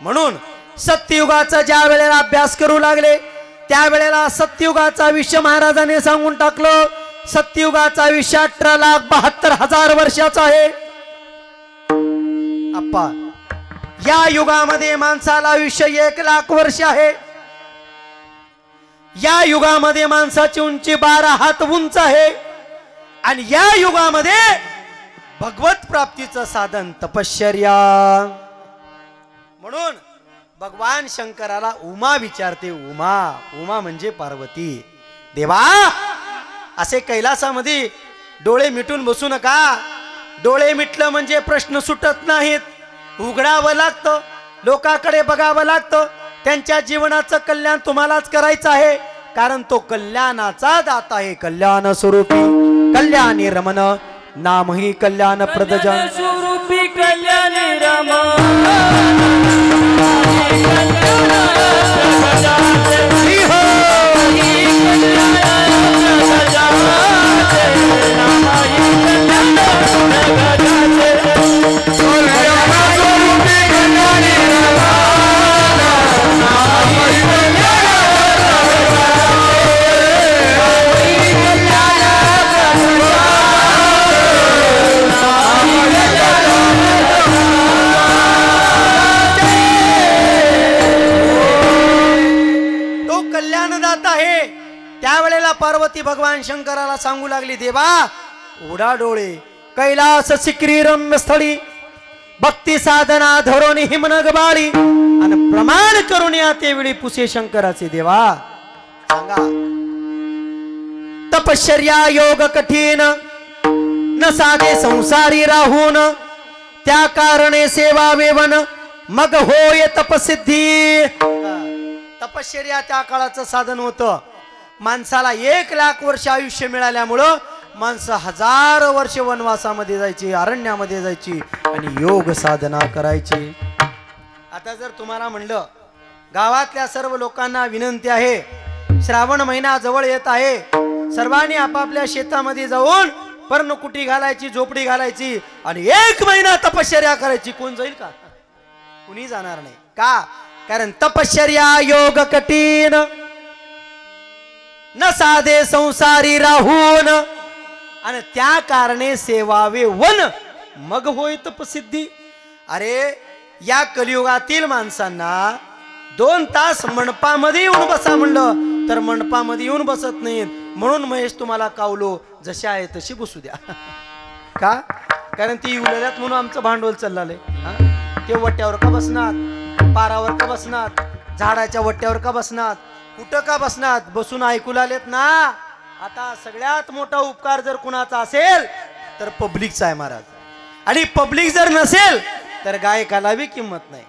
म्हणून सत्ययुगाचा ज्या वेळेला अभ्यास करू लागले, त्यावेळेला सत्ययुगाचा विषय महाराजांनी सांगून टाकलं. सत्ययुगाचा आयुष्य 18,72,000 वर्षाचा आहे. अप्पा, या युगामध्ये माणसाला आयुष्य 1,00,000 वर्ष आहे. या युगामध्ये माणसाची उंची 12 हात उंच आहे. आणि या युगामध्ये भगवत प्राप्तीचं साधन तपश्चर्या. म्हणून भगवान शंकराला उमा विचारते. उमा, उमा म्हणजे पार्वती. देवा, असे कैलासामध्ये डोळे मिटून बसू नका. डोळे मिटलं म्हणजे प्रश्न सुटत नाहीत. उघडावं लागतं, लोकांकडे बघावं लागतं. त्यांच्या जीवनाचं कल्याण तुम्हालाच करायचं आहे, कारण तो कल्याणाचा दाता आहे. कल्याण स्वरूपी कल्याणी रमण नामही कल्याण प्रदजन स्वरूपी कल्याणी रमण. पार्वती भगवान शंकराला सांगू लागली, देवा उडा डोळे, कैलास शिखरी रम्य स्थळी भक्ती साधना धरून हिमनग बाळी, आणि प्रमाण करून या तेवेळी पुसे शंकराचे देवा सांगा. तपश्चर्या योग कठीण न साधे संसारी राहून, त्या कारणे सेवा वेवन मग होय तपसिद्धी. तपश्चर्या त्या काळाचं साधन होतं. माणसाला 1,00,000 वर्ष आयुष्य मिळाल्यामुळं माणसं 1000 वर्ष वनवासामध्ये जायची, अरण्यामध्ये जायची आणि योग साधना करायची. आता जर तुम्हाला म्हणलं, गावातल्या सर्व लोकांना विनंती आहे, श्रावण महिना जवळ येत आहे, सर्वांनी आपापल्या शेतामध्ये जाऊन पर्णकुटी घालायची, झोपडी घालायची आणि 1 महिना तपश्चर्या करायची. कोण जाईल का? कुणी जाणार नाही. का? कारण तपश्चर्या योग कठीण न साधे संसारी राहून, आणि त्या कारणे सेवावे वन मग होय तपसिद्धी. अरे या कलियुगातील माणसांना 2 तास मंडपामध्ये येऊन बसा म्हणलं तर मंडपामध्ये येऊन बसत नाहीत. म्हणून महेश तुम्हाला कावलो, जशी आहे तशी बसू द्या. का? कारण ती उलल्यात म्हणून आमचं भांडवल चाललंय. ते वट्यावर का बसणार, पारावर का बसणार, झाडाच्या वट्यावर का बसणार, कुठं का बसणार, बसून ऐकू आलेत ना. आता सगळ्यात मोठा उपकार जर कुणाचा असेल तर पब्लिकचा आहे महाराज. आणि पब्लिक जर नसेल तर गायकाला बी किंमत नाही,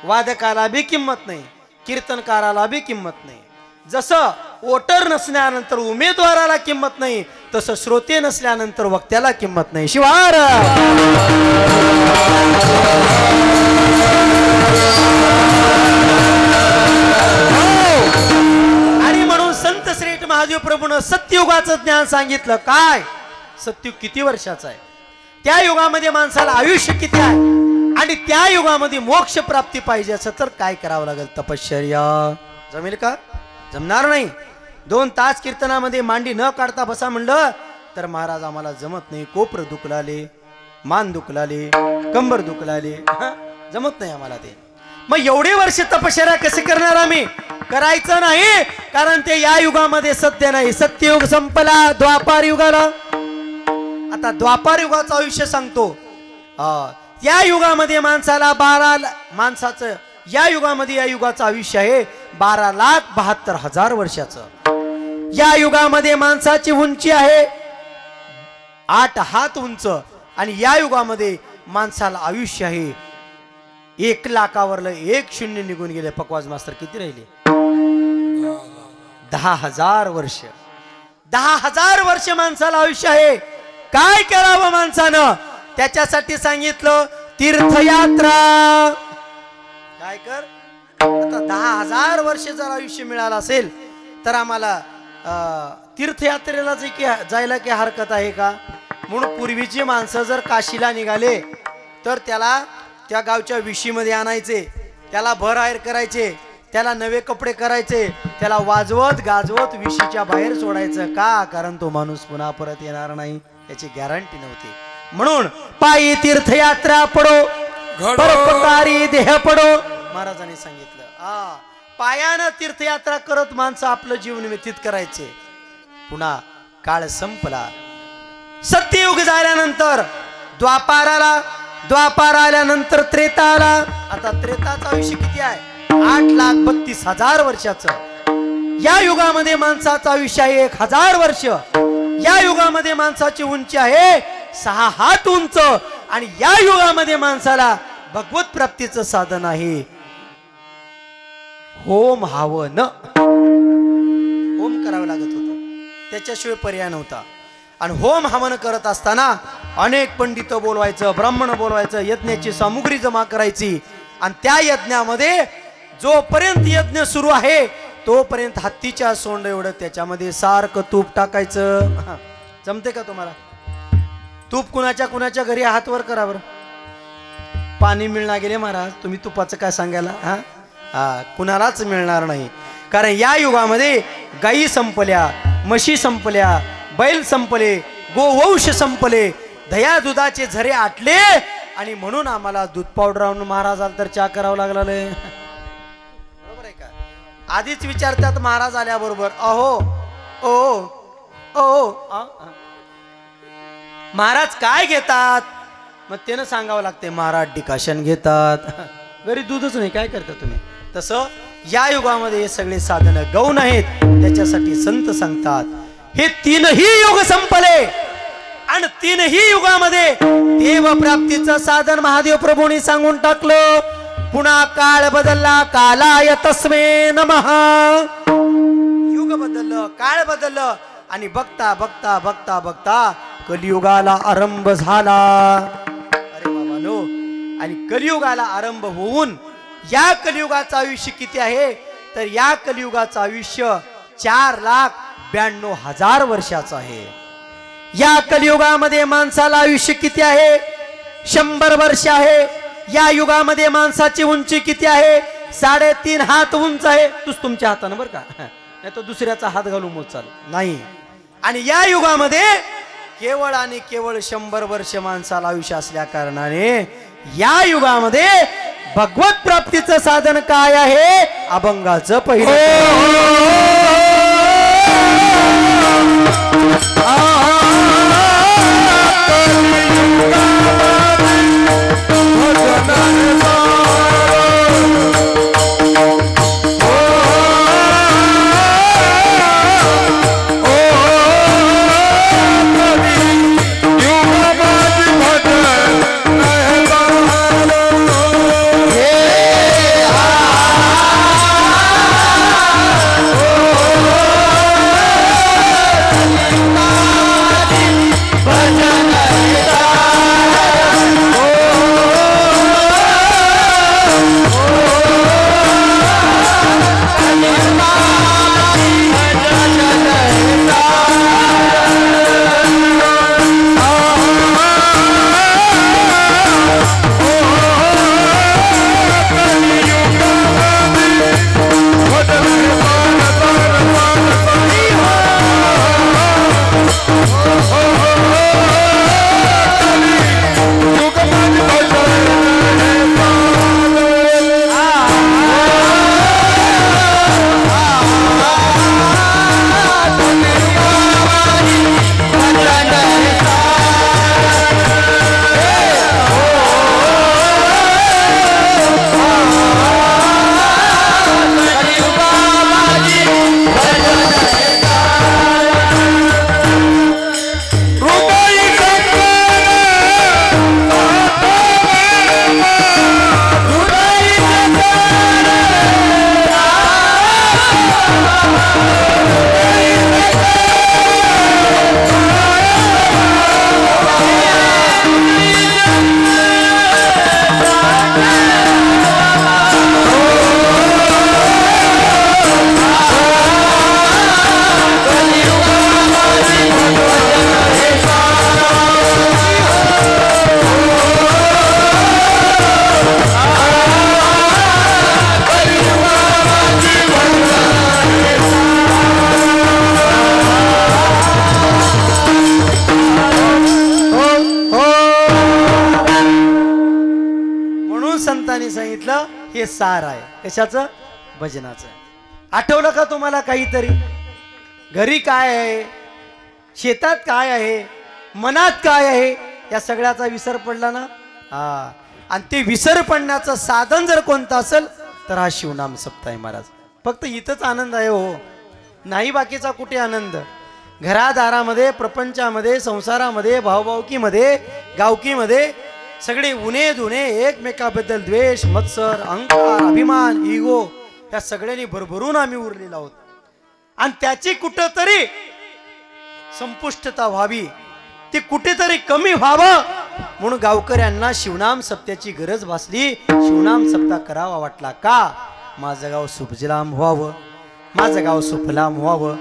वादकाला बी किंमत नाही, कीर्तनकाराला बी किंमत नाही. जसं वोटर नसल्यानंतर उमेदवाराला किंमत नाही, तसं श्रोते नसल्यानंतर वक्त्याला किंमत नाही. शिवार. आणि म्हणून संत श्रेष्ठ महादेव प्रभूनं सत्ययुगाचं ज्ञान सांगितलं. काय सत्ययुग किती वर्षाचं आहे, त्या युगामध्ये माणसाला आयुष्य किती आहे, आणि त्या युगामध्ये मोक्ष प्राप्ती पाहिजे असं तर काय करावं लागेल? तपश्चर्या. जमेल का? जमणार नाही. 2 तास कीर्तनामध्ये मांडी न काढता बसा म्हणलं तर महाराज आम्हाला जमत नाही. कोपर दुखलाले, मान दुखलाले, कंबर दुखलाले, जमत नाही आम्हाला ते. मग एवढे वर्ष तपश्चर्या कसे करणार आम्ही? करायचं नाही, कारण ते या युगामध्ये सत्य नाही. सत्ययुग संपला, द्वापार युगाला. आता द्वापार युगाचं आयुष्य सांगतो. या युगामध्ये माणसाला माणसाचं या युगामध्ये या युगाचं आयुष्य आहे 12,72,000 वर्षाचं. या युगामध्ये माणसाची उंची आहे 8 हात उंच, आणि या युगामध्ये माणसाला आयुष्य आहे 1,00,000वरलं 1 शून्य निघून गेले. पकवाज मास्तर किती राहिले? 10,000 वर्ष. 10,000 वर्ष माणसाला आयुष्य आहे. काय करावं माणसानं? त्याच्यासाठी सांगितलं तीर्थयात्रा. काय कर? आता 10,000 वर्ष जर आयुष्य मिळालं असेल तर आम्हाला तीर्थयात्रेला जायला काही हरकत आहे का? म्हणून पूर्वीची माणसं जर काशीला निघाले तर त्याला त्या गावच्या विशीमध्ये आणायचे, त्याला भर आहेर करायचे, त्याला नवे कपडे करायचे, त्याला वाजवत गाजवत विशीच्या बाहेर सोडायचं. का? कारण तो माणूस पुन्हा परत येणार नाही, याची गॅरंटी नव्हती. म्हणून पायी तीर्थयात्रा पडो, परोपकारी देह पडो, महाराजांनी सांगितलं. पायानं तीर्थयात्रा करत माणसं आपलं जीवन व्यतीत करायचे. पुन्हा काळ संपला. सत्ययुग झाल्यानंतर द्वापार आल्यानंतर त्रेता आला. आता त्रेताचं आयुष्य किती आहे? 8,32,000 वर्षाचं. या युगामध्ये माणसाचं आयुष्य आहे 1,000 वर्ष. या युगामध्ये माणसाची उंची आहे 6 हात उंच, आणि या युगामध्ये माणसाला भगवत प्राप्तीचं साधन आहे होम हवन. होम करावं लागत होतं, त्याच्याशिवाय पर्याय नव्हता. आणि होम हवन करत असताना अनेक पंडित बोलवायचं, ब्राह्मण बोलवायचं, यज्ञाची सामुग्री जमा करायची. आणि त्या यज्ञामध्ये जोपर्यंत यज्ञ सुरू आहे तोपर्यंत हत्तीच्या सोंड एवढं त्याच्यामध्ये सारखं तूप टाकायचं. जमते का तुम्हाला? तूप कुणाच्या घरी हातवर करा बरं. पाणी मिळणार गेले महाराज, तुम्ही तुपाचं काय सांगायला? कुणालाच मिळणार नाही. कारण या युगामध्ये गायी संपल्या, म्हशी संपल्या, बैल संपले, गोवंश संपले, दया दुधाचे झरे आटले, आणि म्हणून आम्हाला दूध पावडर आणून महाराज आला तर चहा करावं लागला. बरोबर आहे का? आधीच विचारतात महाराज आल्याबरोबर, अहो ओ महाराज काय घेतात? मग त्यानं सांगावं लागते महाराज डिकाशन घेतात. घरी दूधच नाही, काय करता तुम्ही? तसं या युगामध्ये हे सगळे साधन गौण आहेत. त्याच्यासाठी संत सांगतात हे तीनही युग संपले आणि तीनही युगामध्ये देव प्राप्तीचं साधन महादेव प्रभूंनी सांगून टाकलं. पुन्हा काळ बदलला, कालाय तस्मै नमः. युग बदललं, काळ बदललं आणि बघता बघता बघता बघता कलियुगाला आरंभ झाला. अरे बाबानो, आणि कलियुगाला आरंभ होऊन या कलियुगाचं आयुष्य किती आहे? तर या कलियुगाचं आयुष्य 4,92,000 वर्षाचं आहे. या कलियुगामध्ये माणसाला आयुष्य किती आहे? 100 वर्ष आहे. या युगामध्ये माणसाची उंची किती आहे? 3.5 हात उंच आहे. तुमच्या हातानं बरं का, नाही तर दुसऱ्याचा हात घालून मोचाल नाही. आणि या युगामध्ये केवळ आणि केवळ 100 वर्ष माणसाला आयुष्य असल्या कारणाने या युगामध्ये भगवत प्राप्तीचं साधन काय आहे? अभंगाचं पहिलं. सांगितलं हे सार आहे. कशाचं? भजनाचं. आठवलं का तुम्हाला काहीतरी? घरी काय आहे, शेतात काय आहे, मनात काय आहे, या सगळ्याचा विसर पडला ना. हा, आणि ते विसर पडण्याचं साधन जर कोणतं असेल तर हा शिवनाम सप्ताह आहे महाराज. फक्त इथंच आनंद आहे हो, नाही बाकीचा कुठे आनंद. घरादारामध्ये, प्रपंचामध्ये, संसारामध्ये, भावभावकीमध्ये, गावकीमध्ये सगळे उणे दुणे, एकमेकाबद्दल द्वेष, मत्सर, अहंकार, अभिमान, इगो या सगळ्यांनी भरभरून आम्ही उरलेलो आहोत. आणि त्याची कुठेतरी संपुष्टता व्हावी, ती कुठेतरी कमी व्हावं म्हणून गावकऱ्यांना शिवनाम सप्त्याची गरज भासली. शिवनाम सप्ताह करावा वाटला. का? माझं गाव सुफलाम व्हावं, माझं गाव सुफलाम व्हावं,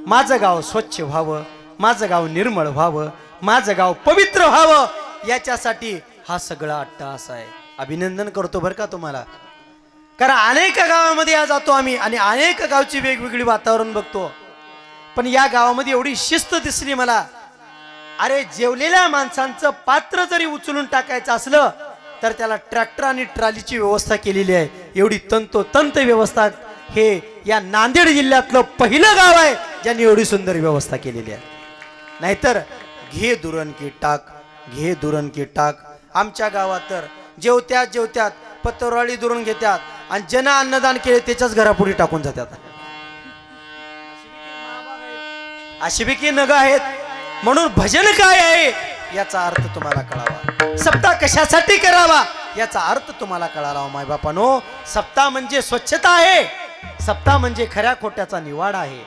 माझं गाव स्वच्छ व्हावं, माझं गाव निर्मळ व्हावं, माझं गाव पवित्र व्हावं, याच्यासाठी हा सगळा अट्टहास आहे. अभिनंदन करतो बरं का तुम्हाला. कारण अनेक गावामध्ये आज जातो आम्ही आणि अनेक गावची वेगवेगळी वातावरण बघतो. पण या गावामध्ये एवढी शिस्त दिसली मला. अरे, जेवलेल्या माणसांचं पात्र जरी उचलून टाकायचं असलं तर त्याला ट्रॅक्टर आणि ट्रॉलीची व्यवस्था केलेली आहे. एवढी तंतोतंत व्यवस्था हे या नांदेड जिल्ह्यातलं पहिलं गाव आहे ज्यांनी एवढी सुंदर व्यवस्था केलेली आहे. नाहीतर घे दुरण की टाक, घे दुरण की टाक. आमच्या गावात तर जेवत्यात जेवत्यात पत्रवाळी दुरण घेतात आणि जन अन्नदान केले त्याच्याच घरापुढे टाकून जातात. अशिबिकी नग आहेत. म्हणून भजन काय आहे याचा अर्थ तुम्हाला कळावा. सप्ताह कशासाठी करावा याचा अर्थ तुम्हाला कळाला. माय बापानो, सप्ताह म्हणजे स्वच्छता आहे. सप्ताह म्हणजे खऱ्या खोट्याचा निवाडा आहे.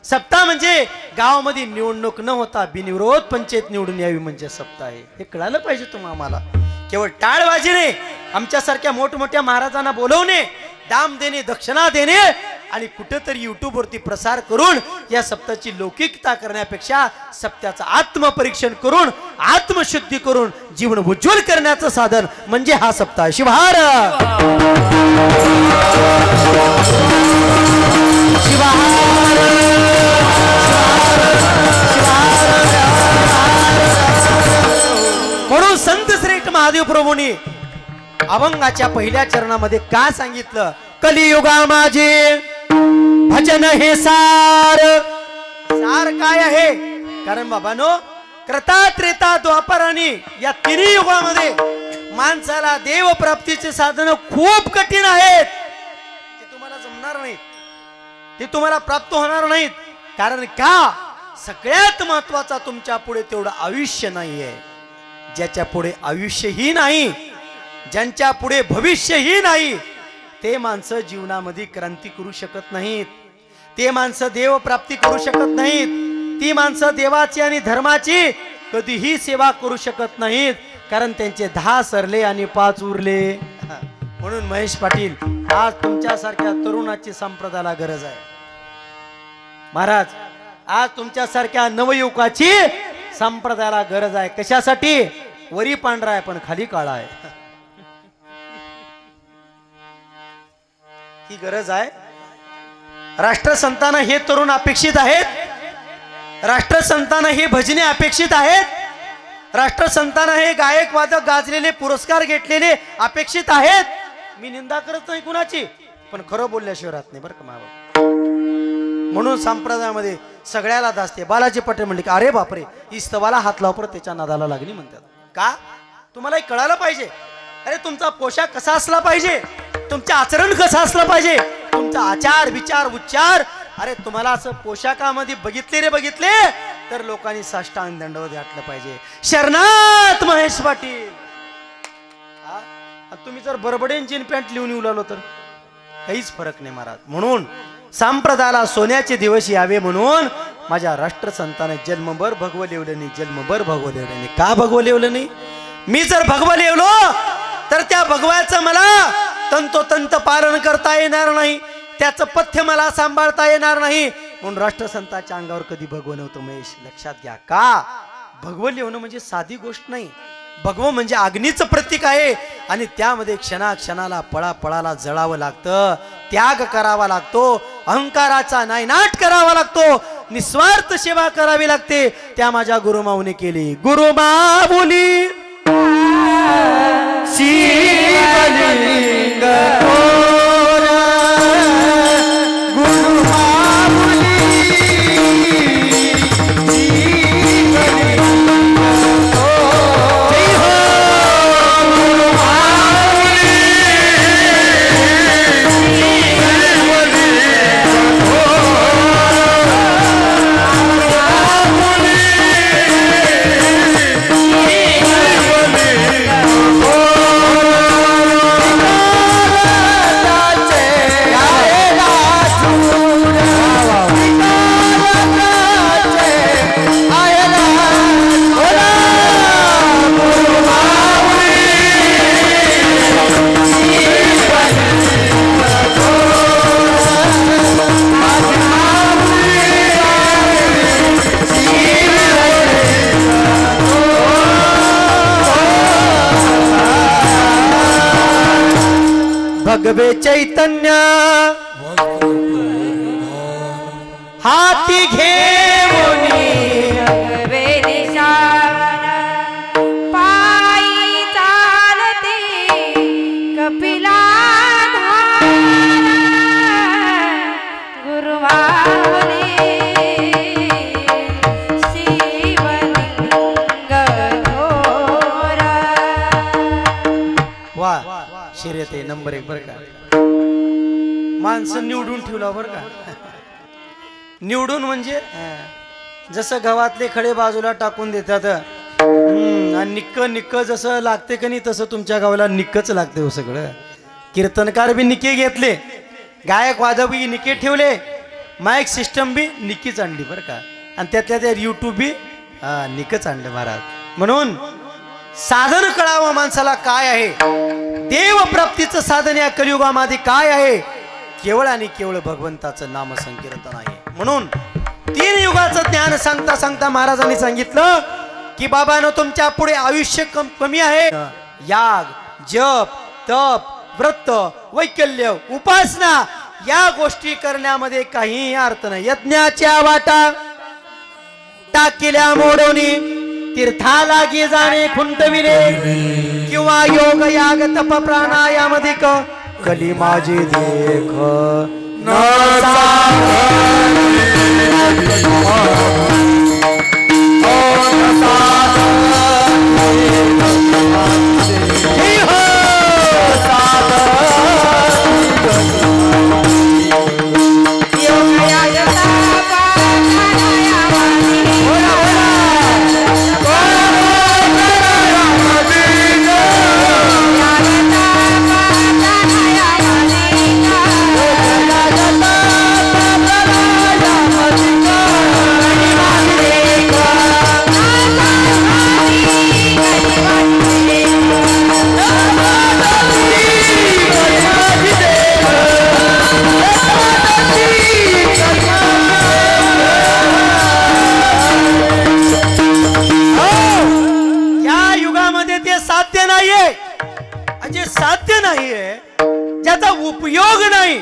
सप्ताह म्हणजे गावामध्ये निवडणूक न होता बिनविरोध पंचायत निवडून यावी म्हणजे सप्ताह आहे. हे कळालं पाहिजे तुम्हाला. केवळ टाळबाजीने आमच्यासारख्या मोठमोठ्या महाराजांना बोलवणे, दाम देणे, दक्षिणा देणे आणि कुठेतरी युट्यूबवरती प्रसार करून या सप्ताहाची लौकिकता करण्यापेक्षा सप्ताहाचं आत्मपरीक्षण करून आत्मशुद्धी करून जीवन उज्ज्वल करण्याचं साधन म्हणजे हा सप्ताह. शिवहार म्हणून संत श्रेष्ठ महादेव प्रभूंनी अभंगाच्या पहिल्या चरणामध्ये काय सांगितलं? कलियुगा माझे भजन हे सार. सार काय आहे? कारण बाबानो, कृता त्रेता द्वापर आणि या तिन्ही युगामध्ये माणसाला देव प्राप्तीचे साधन खूप कठीण आहेत. ते तुम्हाला जमणार नाहीत, ते तुम्हाला प्राप्त होणार नाहीत. कारण का? सगळ्यात महत्वाचा तुमच्या पुढे तेवढं आयुष्य नाहीये. ज्याच्या पुढे आयुष्यही नाही, ज्यांच्या पुढे भविष्यही नाही, ते माणसं जीवनामध्ये क्रांती करू शकत नाहीत. ते माणसं देव प्राप्ती करू शकत नाहीत. ती माणसं देवाची आणि धर्माची कधीही सेवा करू शकत नाहीत. कारण त्यांचे 10 सरले आणि 5 उरले. म्हणून महेश पाटील, आज तुमच्यासारख्या तरुणाची संप्रदायाला गरज आहे. महाराज, आज तुमच्यासारख्या नवयुवकाची संप्रदायाला गरज आहे. कशासाठी? वरी पांढरा आहे पण खाली काळा आहे. ही गरज आहे. राष्ट्रसंतांना हे तरुण अपेक्षित आहेत. राष्ट्रसंतांना हे भजने अपेक्षित आहेत. राष्ट्रसंतांना हे गायक वादक गाजलेले पुरस्कार घेतलेले अपेक्षित आहेत. मी निंदा करत नाही कुणाची, पण खरं बोलल्याशिवाय राहत नाही बरं का मावा. म्हणून संप्रदायामध्ये सगळ्याला दासते. बालाजी पटेल म्हणले की अरे बापरे, इस्तवाला हात लाव, परत त्याच्या नादाला लागली म्हणतात. का? तुम्हाला हे कळायला पाहिजे. अरे तुमचा पोशाख कसा असला पाहिजे, तुमचं आचरण कसं असलं पाहिजे, तुमचा आचार विचार उच्चार. अरे तुम्हाला असं पोशाखामध्ये बघितले रे बघितले तर लोकांनी साष्टांग दंडवत घातलं पाहिजे. शरणात महेश पाटील. तुम्ही जर बरबडेन जीन पॅन्ट लिहून येऊ लागलो तर काहीच फरक नाही महाराज. म्हणून संप्रदायाला सोन्याचे दिवस यावे म्हणून माझ्या राष्ट्रसंताने जन्मभर भगवलेवलं नाही. जन्मभर भगवलेवलं नाही. का भगवलेवलं नाही? मी जर भगवलेवलो तर त्या भगवाचं मला तंतोतंत पालन करता येणार नाही. त्याचं पथ्य मला सांभाळता येणार नाही. म्हणून राष्ट्रसंताच्या अंगावर कधी भगवं नव्हतं महेश. लक्षात घ्या. का? भगवं लिहणं म्हणजे साधी गोष्ट नाही. भगवं म्हणजे अग्नीचं प्रतीक आहे आणि त्यामध्ये क्षणाक्षणाला पळापळाला जळावं लागतं. त्याग करावा लागतो. अहंकाराचा नायनाट करावा लागतो. निस्वार्थ सेवा करावी लागते. त्या माझ्या गुरुमाऊने केली. गुरुमाऊली शिवलिंग भगवे चैतन्य हाती घेऊनी भगवे दिशान पायी चालते कपिला गुरुवावली शिवलिंग येते नंबर 1 बरं का. माणसं निवडून ठेवला बरं का. निवडून म्हणजे जसं गव्हातले खडे बाजूला टाकून देतात आणि निक्क निक्क जसं लागते का नाही तसं तुमच्या गावाला निक्कच लागते हो सगळं. कीर्तनकार बी निके घेतले, गायक वादक बी निके ठेवले, माईक सिस्टम बी निकीच आणली बरं का. आणि त्यातल्या त्या यूट्यूब बी निकच आणलं महाराज. म्हणून साधन कळावं माणसाला काय आहे, देव प्राप्तीचं साधन या कलियुगामध्ये काय आहे, केवळ आणि केवळ भगवंताचं नाम संकीर्तन आहे. म्हणून 3 युगाचं ज्ञान सांगता सांगता महाराजांनी सांगितलं की बाबांनो तुमच्या पुढे आयुष्य कमी आहे. याग, जप, तप, व्रत, वैकल्य, उपासना या गोष्टी करण्यामध्ये काही अर्थ नाही. यज्ञाच्या वाटा टाकिल्या मोडोनी तीर्थाला गे जाणे खुंटविले किंवा योग याग तप प्राणायामध्ये कली माझी देख उपयोग नाही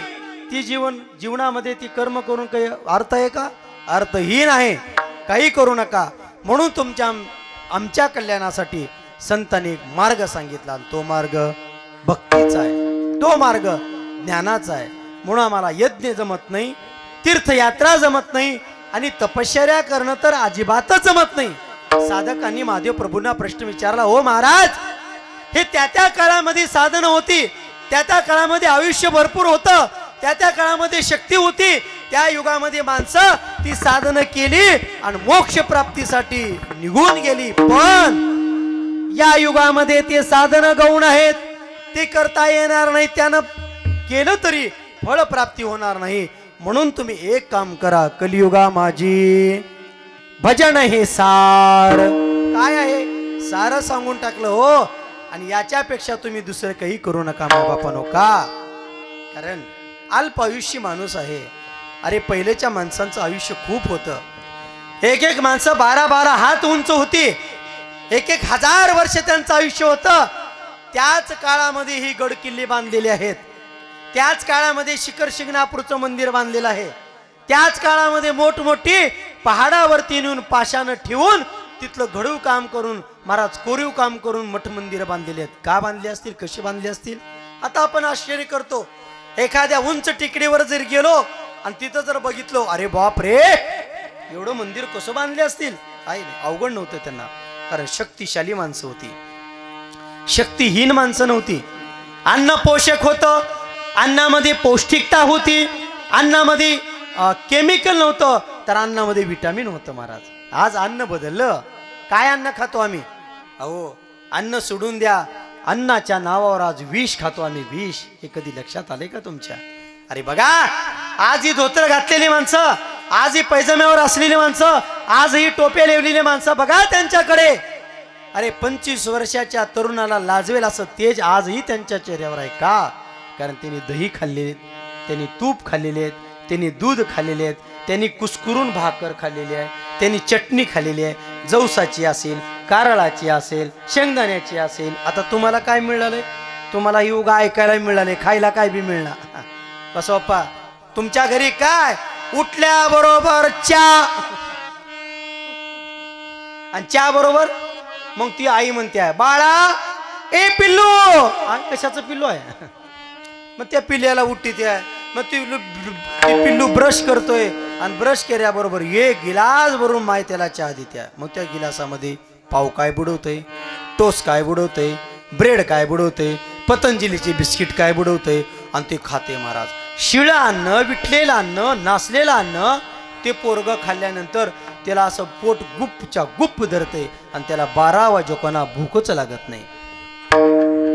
ती जीवनामध्ये ती कर्म करून काही अर्थ आहे का? अर्थहीन आहे. काही करू नका. म्हणून तुमच्या आमच्या कल्याणासाठी संतांनी मार्ग सांगितला. तो मार्ग भक्तीचा आहे, तो मार्ग ज्ञानाचा आहे. म्हणून आम्हाला यज्ञ जमत नाही, तीर्थयात्रा जमत नाही आणि तपश्चर्या करणं तर अजिबातच जमत नाही. साधकांनी महादेव प्रभूंना प्रश्न विचारला, हो महाराज हे त्या काळामध्ये साधन होती, त्या काळामध्ये आयुष्य भरपूर होतं, त्या काळामध्ये शक्ती होती, त्या युगामध्ये माणसं ती साधन केली आणि मोक्ष प्राप्तीसाठी निघून गेली. पण या युगामध्ये ते साधन गौण आहेत, ते करता येणार नाही. त्यानं केलं तरी फळ प्राप्ती होणार नाही. म्हणून तुम्ही एक काम करा, कलियुगा माझी भजन हे सार. काय आहे सार सांगून टाकलं हो. आणि याच्यापेक्षा तुम्ही दुसरं काही करू नका माय बापानो. का? कारण अल्प आयुष्य माणूस आहे. अरे पहिलेच्या माणसांचं आयुष्य खूप होतं. एक माणसं 12-12 हात उंच होती. 1000 वर्ष त्यांचं आयुष्य होतं. त्याच काळामध्ये ही गड किल्ले बांधलेले आहेत. त्याच काळामध्ये शिखर शिंगणापूरचं मंदिर बांधलेलं आहे. त्याच काळामध्ये मोठमोठी पहाडावरती नेऊन पाशानं ठेवून तिथलं घडू काम करून महाराज कोरीव काम करून मठ मंदिर बांधलेले आहेत. का बांधले असतील, कशी बांधली असतील? आता आपण आश्चर्य करतो. एखाद्या उंच टेकडीवर जर गेलो आणि तिथं जर बघितलो, अरे बाप रे एवढं मंदिर कसं बांधले असतील? काय अवघड नव्हतं त्यांना. कारण शक्तिशाली माणसं होती, शक्तिहीन माणसं नव्हती. अन्न पोषक होतं, अन्नामध्ये पौष्टिकता होती, अन्नामध्ये केमिकल नव्हतं, तर अन्नामध्ये विटामिन होतं महाराज. आज अन्न बदललं. काय अन्न खातो आम्ही? अहो अन्न सोडून द्या, अन्नाच्या नावावर आज विष खातो आम्ही. विष हे कधी लक्षात आले का तुमच्या? अरे बघा आज ही धोतर घातलेली माणसं, आज ही पैजाम्यावर असलेली माणसं, आज ही टोप्या लेवलेली माणसं, बघा त्यांच्याकडे. अरे 25 वर्षाच्या तरुणाला लाजवेल असं तेज आजही त्यांच्या चेहऱ्यावर आहे. का? कारण त्यांनी दही खाल्लेले, त्यांनी तूप खाल्लेले आहेत, त्यांनी दूध खाल्लेले आहेत, त्यांनी कुस्कुरून भाकर खाल्लेली आहे, त्यांनी चटणी खाल्लेली आहे. जवसाची असेल, कारळाची असेल, शेंगदाण्याची असेल. आता तुम्हाला काय मिळालंय? तुम्हाला युग ऐकायला मिळाले, खायला काय बी मिळणार. बसोप्पा तुमच्या घरी काय? उठल्याबरोबर चहा, आणि चहा बरोबर मग ती आई म्हणते, बाळा ए पिल्लू. कशाचं पिल्लू आहे? मग त्या पिल्ल्याला उठती त्या, मग ती पिल्लू ब्रश करतोय आणि ब्रश केल्याबरोबर एक गिलास भरून माय त्याला चहा देत्या. मग त्या गिलासामध्ये पाव काय बुडवतोय, टोस्ट काय बुडवतोय, ब्रेड काय बुडवतोय, पतंजलीचे बिस्किट काय बुडवतंय आणि ते खाते महाराज. शिळं अन्न, विटलेलं अन्न, नासलेलं अन्न ते पोरग खाल्ल्यानंतर त्याला असं पोट गुप्पच्या गुप्प धरते आणि त्याला 12 वाजेकोना भूकच लागत नाही.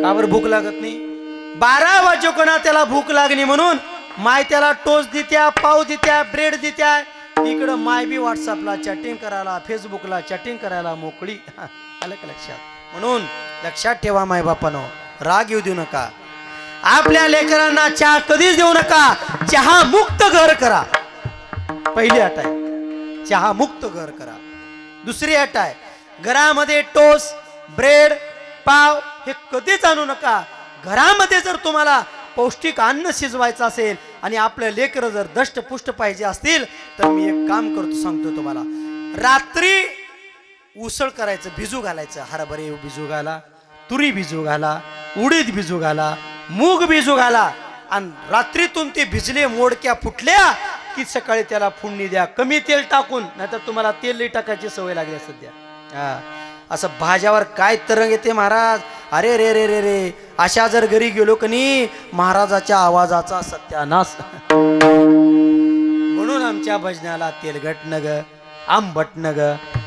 का बरं भूक लागत नाही? 12 वाजेकोना त्याला भूक लागली म्हणून माय त्याला टोस्ट देत्या, पाव देत्या, ब्रेड देत्या. इकडं माय बी व्हॉट्सअपला चॅटिंग करायला, फेसबुकला चॅटिंग करायला मोकळी. आलं का लक्षात? म्हणून लक्षात ठेवा माय बापानो, राग येऊ देऊ नका. आपल्या लेकरांना चहा कधीच देऊ नका. चहा मुक्त घर करा. पहिली अट आहे, चहा मुक्त घर करा. दुसरी अट आहे, घरामध्ये टोस्ट, ब्रेड, पाव हे कधीच आणू नका. घरामध्ये जर तुम्हाला पौष्टिक अन्न शिजवायचं असेल आणि आपलं लेकरं जर दष्टपुष्ट पाहिजे असतील तर मी एक काम करतो, सांगतो तुम्हाला. रात्री उसळ करायचं, भिजू घालायचं. हरभरे भिजू घाला, तुरी भिजू घाला, उडीद भिजू घाला, मूग भिजू घाला आणि रात्रीतून ते भिजले, मोडक्या फुटल्या की सकाळी त्याला फोडणी द्या, कमी तेल टाकून. नाहीतर तुम्हाला तेल लई टाकायची सवय लागली सध्या. असं भाज्यावर काय तरंग येते महाराज. अरे रे रे रे रे, अशा जर घरी गेलो की नाही महाराजाच्या आवाजाचा सत्यानाश. म्हणून आमच्या भजनाला तेलगट नग, आंबट नग.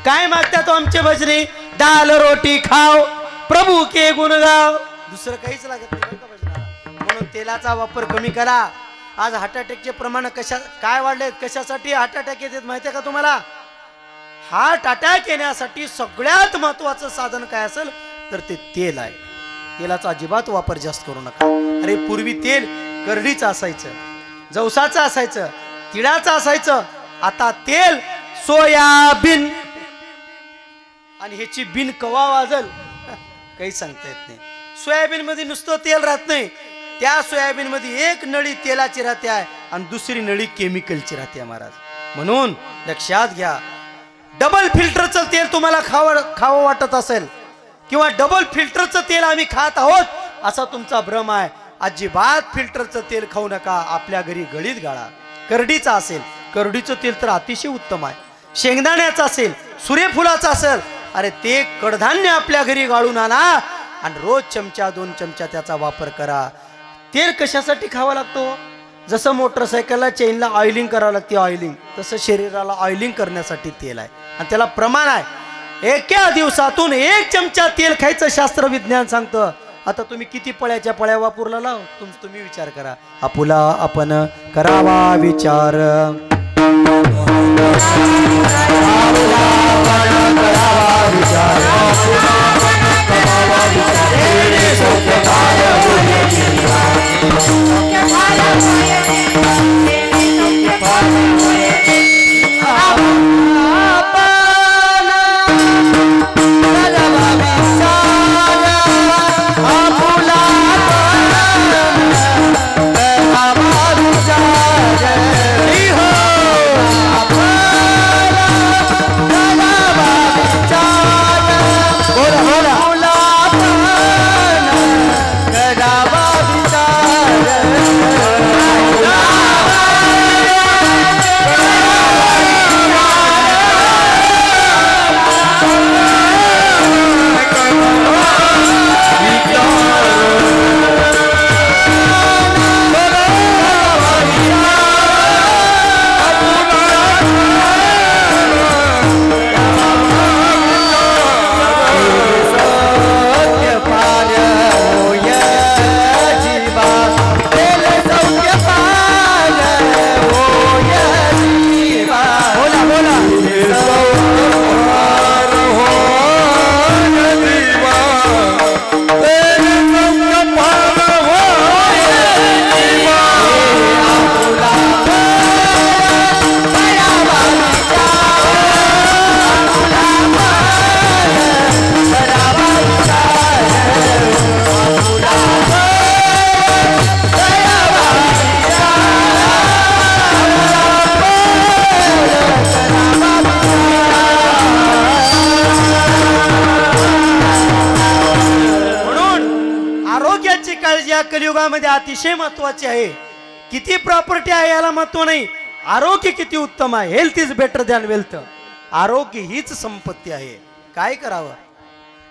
काय मागतात आमचे भजने? दाल रोटी खाव, प्रभू के गुण गाव. दुसरं काहीच लागत नाही का भजनाला. म्हणून तेलाचा वापर कमी करा. आज हार्ट अटॅकचे प्रमाण काय वाढलेत? कशासाठी हार्ट अटॅक येतात माहिती आहे का तुम्हाला? हार्ट अटॅक येण्यासाठी सगळ्यात महत्वाचं साधन काय असेल तर ते तेल आहे. तेलाचा अजिबात वापर जास्त करू नका. अरे पूर्वी तेल करडीचं असायचं, जवसाचं असायचं, तिळाचं असायचं. आता तेल सोयाबीन. आणि ह्याची बिन कवा वाजल काही सांगता येत नाही. सोयाबीन मध्ये नुसतं तेल राहत नाही, त्या सोयाबीन मध्ये एक नळी तेलाची राहते आहे आणि दुसरी नळी केमिकलची राहते महाराज. म्हणून लक्षात घ्या, डबल फिल्टरचं तेल तुम्हाला खावं वाटत असेल किंवा डबल फिल्टरचं तेल आम्ही खात आहोत असा तुमचा भ्रम आहे. अजिबात फिल्टरचं तेल खाऊ नका. आपल्या घरी गळीत गाळा. करडीचं असेल, करडीचं तेल तर अतिशय उत्तम आहे. शेंगदाण्याचं असेल, सूर्यफुलाचं असेल, अरे ते कडधान्य आपल्या घरी गाळून आणा आणि रोज चमचा 2 चमचा त्याचा वापर करा. तेल कशासाठी खावं लागतो? जसं मोटरसायकलला चेनला ऑइलिंग करावं लागते, ऑइलिंग, तसं शरीराला ऑइलिंग करण्यासाठी तेल आहे आणि त्याला प्रमाण आहे. एका दिवसातून 1 चमचा तेल खायचं शास्त्र विज्ञान सांगतं. आता तुम्ही किती पळ्याच्या पळ्या वापरला लाव, तुम्ही विचार करा. आपुला आपण करावा विचार. कलियुगामध्ये अतिशय महत्वाची आहे. किती प्रॉपर्टी आहे याला महत्व नाही, आरोग्य किती उत्तम आहे. Health is better than wealth. आरोग्य हीच संपत्ती आहे. काय करावं,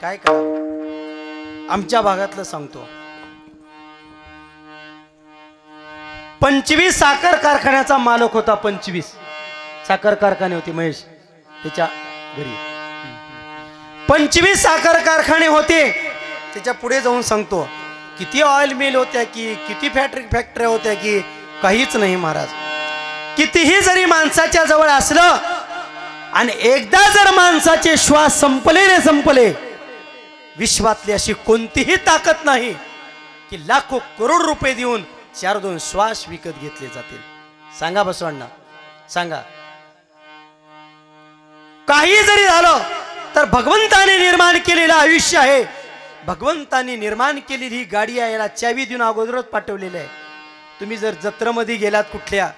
काय करावं? आमच्या भागातलं सांगतो. 25 साखर कारखान्याचा मालक होता. 25 साखर कारखाने होते महेश त्याच्या घरी. 25 साखर कारखाने होते. त्याच्या पुढे जाऊन सांगतो किती ऑइल मिल होत्या की किती फॅक्टऱ्या होत्या की काहीच नाही महाराज. कितीही जरी माणसाच्या जवळ असलं आणि एकदा जर माणसाचे श्वास संपले रे संपले, विश्वातली अशी कोणतीही ताकद नाही की लाखो करोड रुपये देऊन 4-2 श्वास विकत घेतले जातील. सांगा बसवांना, सांगा. काही जरी झालं तर भगवंताने निर्माण केलेलं आयुष्य आहे, भगवंताने निर्माण केलेली ही गाडी आहे, याला चावी देऊन अगोदरच पाठवलेलं आहे. तुम्ही जर जत्रेमध्ये गेलात कुठल्या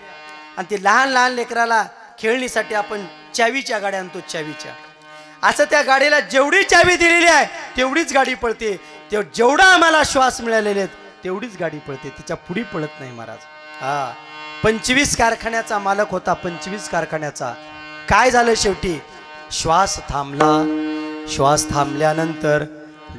आणि ते लहान लहान लेकराला खेळणीसाठी आपण चावीच्या गाड्या आणतो, चावीच्या, असं त्या गाडीला जेवढी चावी दिलेली आहे तेवढीच गाडी पळते. जेवढा आम्हाला श्वास मिळालेले आहेत तेवढीच गाडी पळते, तिच्या पुढे पळत नाही महाराज. हा 25 कारखान्याचा मालक होता. 25 कारखान्याचा. काय झालं शेवटी? श्वास थांबला. श्वास थांबल्यानंतर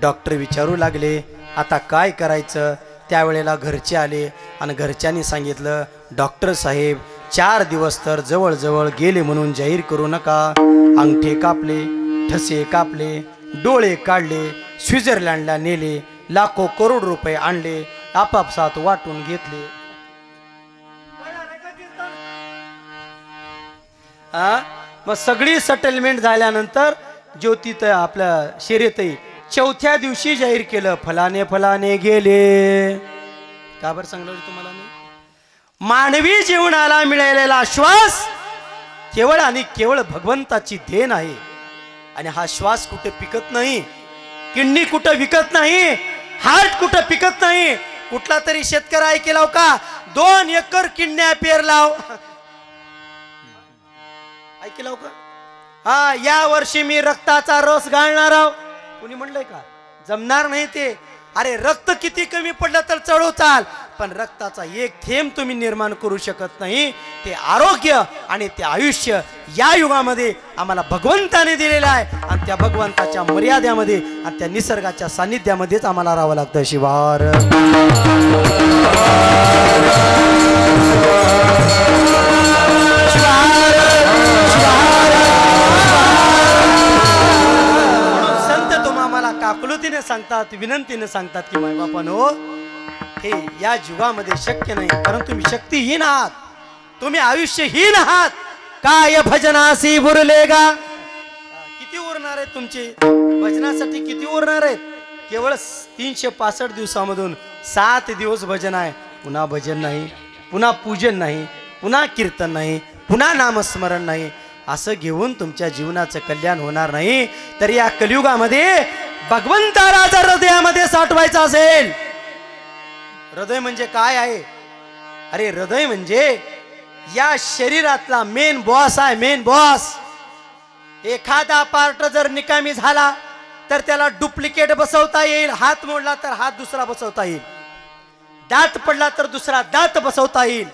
डॉक्टर विचारू लागले आता काय करायचं. त्यावेळेला घरचे आले आणि घरच्यांनी सांगितलं डॉक्टर साहेब 4 दिवस तर जवळजवळ गेले म्हणून जाहीर करू नका. अंगठे कापले, ठसे कापले, डोळे काढले, स्वित्झर्लंडला नेले, लाखो करोड रुपये आणले, आपापसात वाटून घेतले. मग सगळी सेटलमेंट झाल्यानंतर ज्योतित आपल्या शर्यतही 4थ्या दिवशी जाहीर केलं फलाने फलाने गेले. का बरं सांगणार तुम्हाला मी? मानवी जीवनाला मिळालेला श्वास केवळ आणि केवळ भगवंताची देण आहे. आणि हा श्वास कुठे पिकत नाही, किडनी कुठं विकत नाही, हार्ट कुठं पिकत नाही. कुठला तरी शेतकरी ऐकलाव का 2 एकर किडन्या पेरलाव, ऐकलाव का? हा या वर्षी मी रक्ताचा रस गाळणार आहो. कुणी म्हणलंय का? जमणार नाही ते. अरे रक्त किती कमी पडलं तर चढो चाल, पण रक्ताचा एक थेंब तुम्ही निर्माण करू शकत नाही. ते आरोग्य आणि ते आयुष्य या युगामध्ये आम्हाला भगवंताने दिलेलं आहे आणि त्या भगवंताच्या मर्यादेमध्ये आणि त्या निसर्गाच्या सानिध्यामध्येच आम्हाला राहावं लागतं. शिवार काकुलतीने सांगतात, विनंतीने सांगतात की माय बापानो हे या युगामध्ये शक्य नाही, कारण तुम्ही शक्तीहीन आहात, तुम्ही आयुष्यहीन आहात. काय भजनासी उरलेगा? किती उरणार आहेत तुमचे भजनासाठी? किती उरणार आहेत? केवळ 365 दिवसामधून 7 दिवस भजन आहे. पुन्हा भजन नाही, पुन्हा पूजन नाही, पुन्हा कीर्तन नाही, पुन्हा नामस्मरण नाही. असं घेऊन तुमच्या जीवनाचं कल्याण होणार नाही. तर या कलियुगामध्ये भगवंताला जर हृदयामध्ये साठवायचं असेल, हृदय म्हणजे काय आहे? अरे हृदय म्हणजे या शरीरातला मेन बॉस आहे, मेन बॉस. एखादा पार्ट जर निकामी झाला तर त्याला डुप्लिकेट बसवता येईल, हात मोडला तर हात दुसरा बसवता येईल, दात पडला तर दुसरा दात बसवता येईल,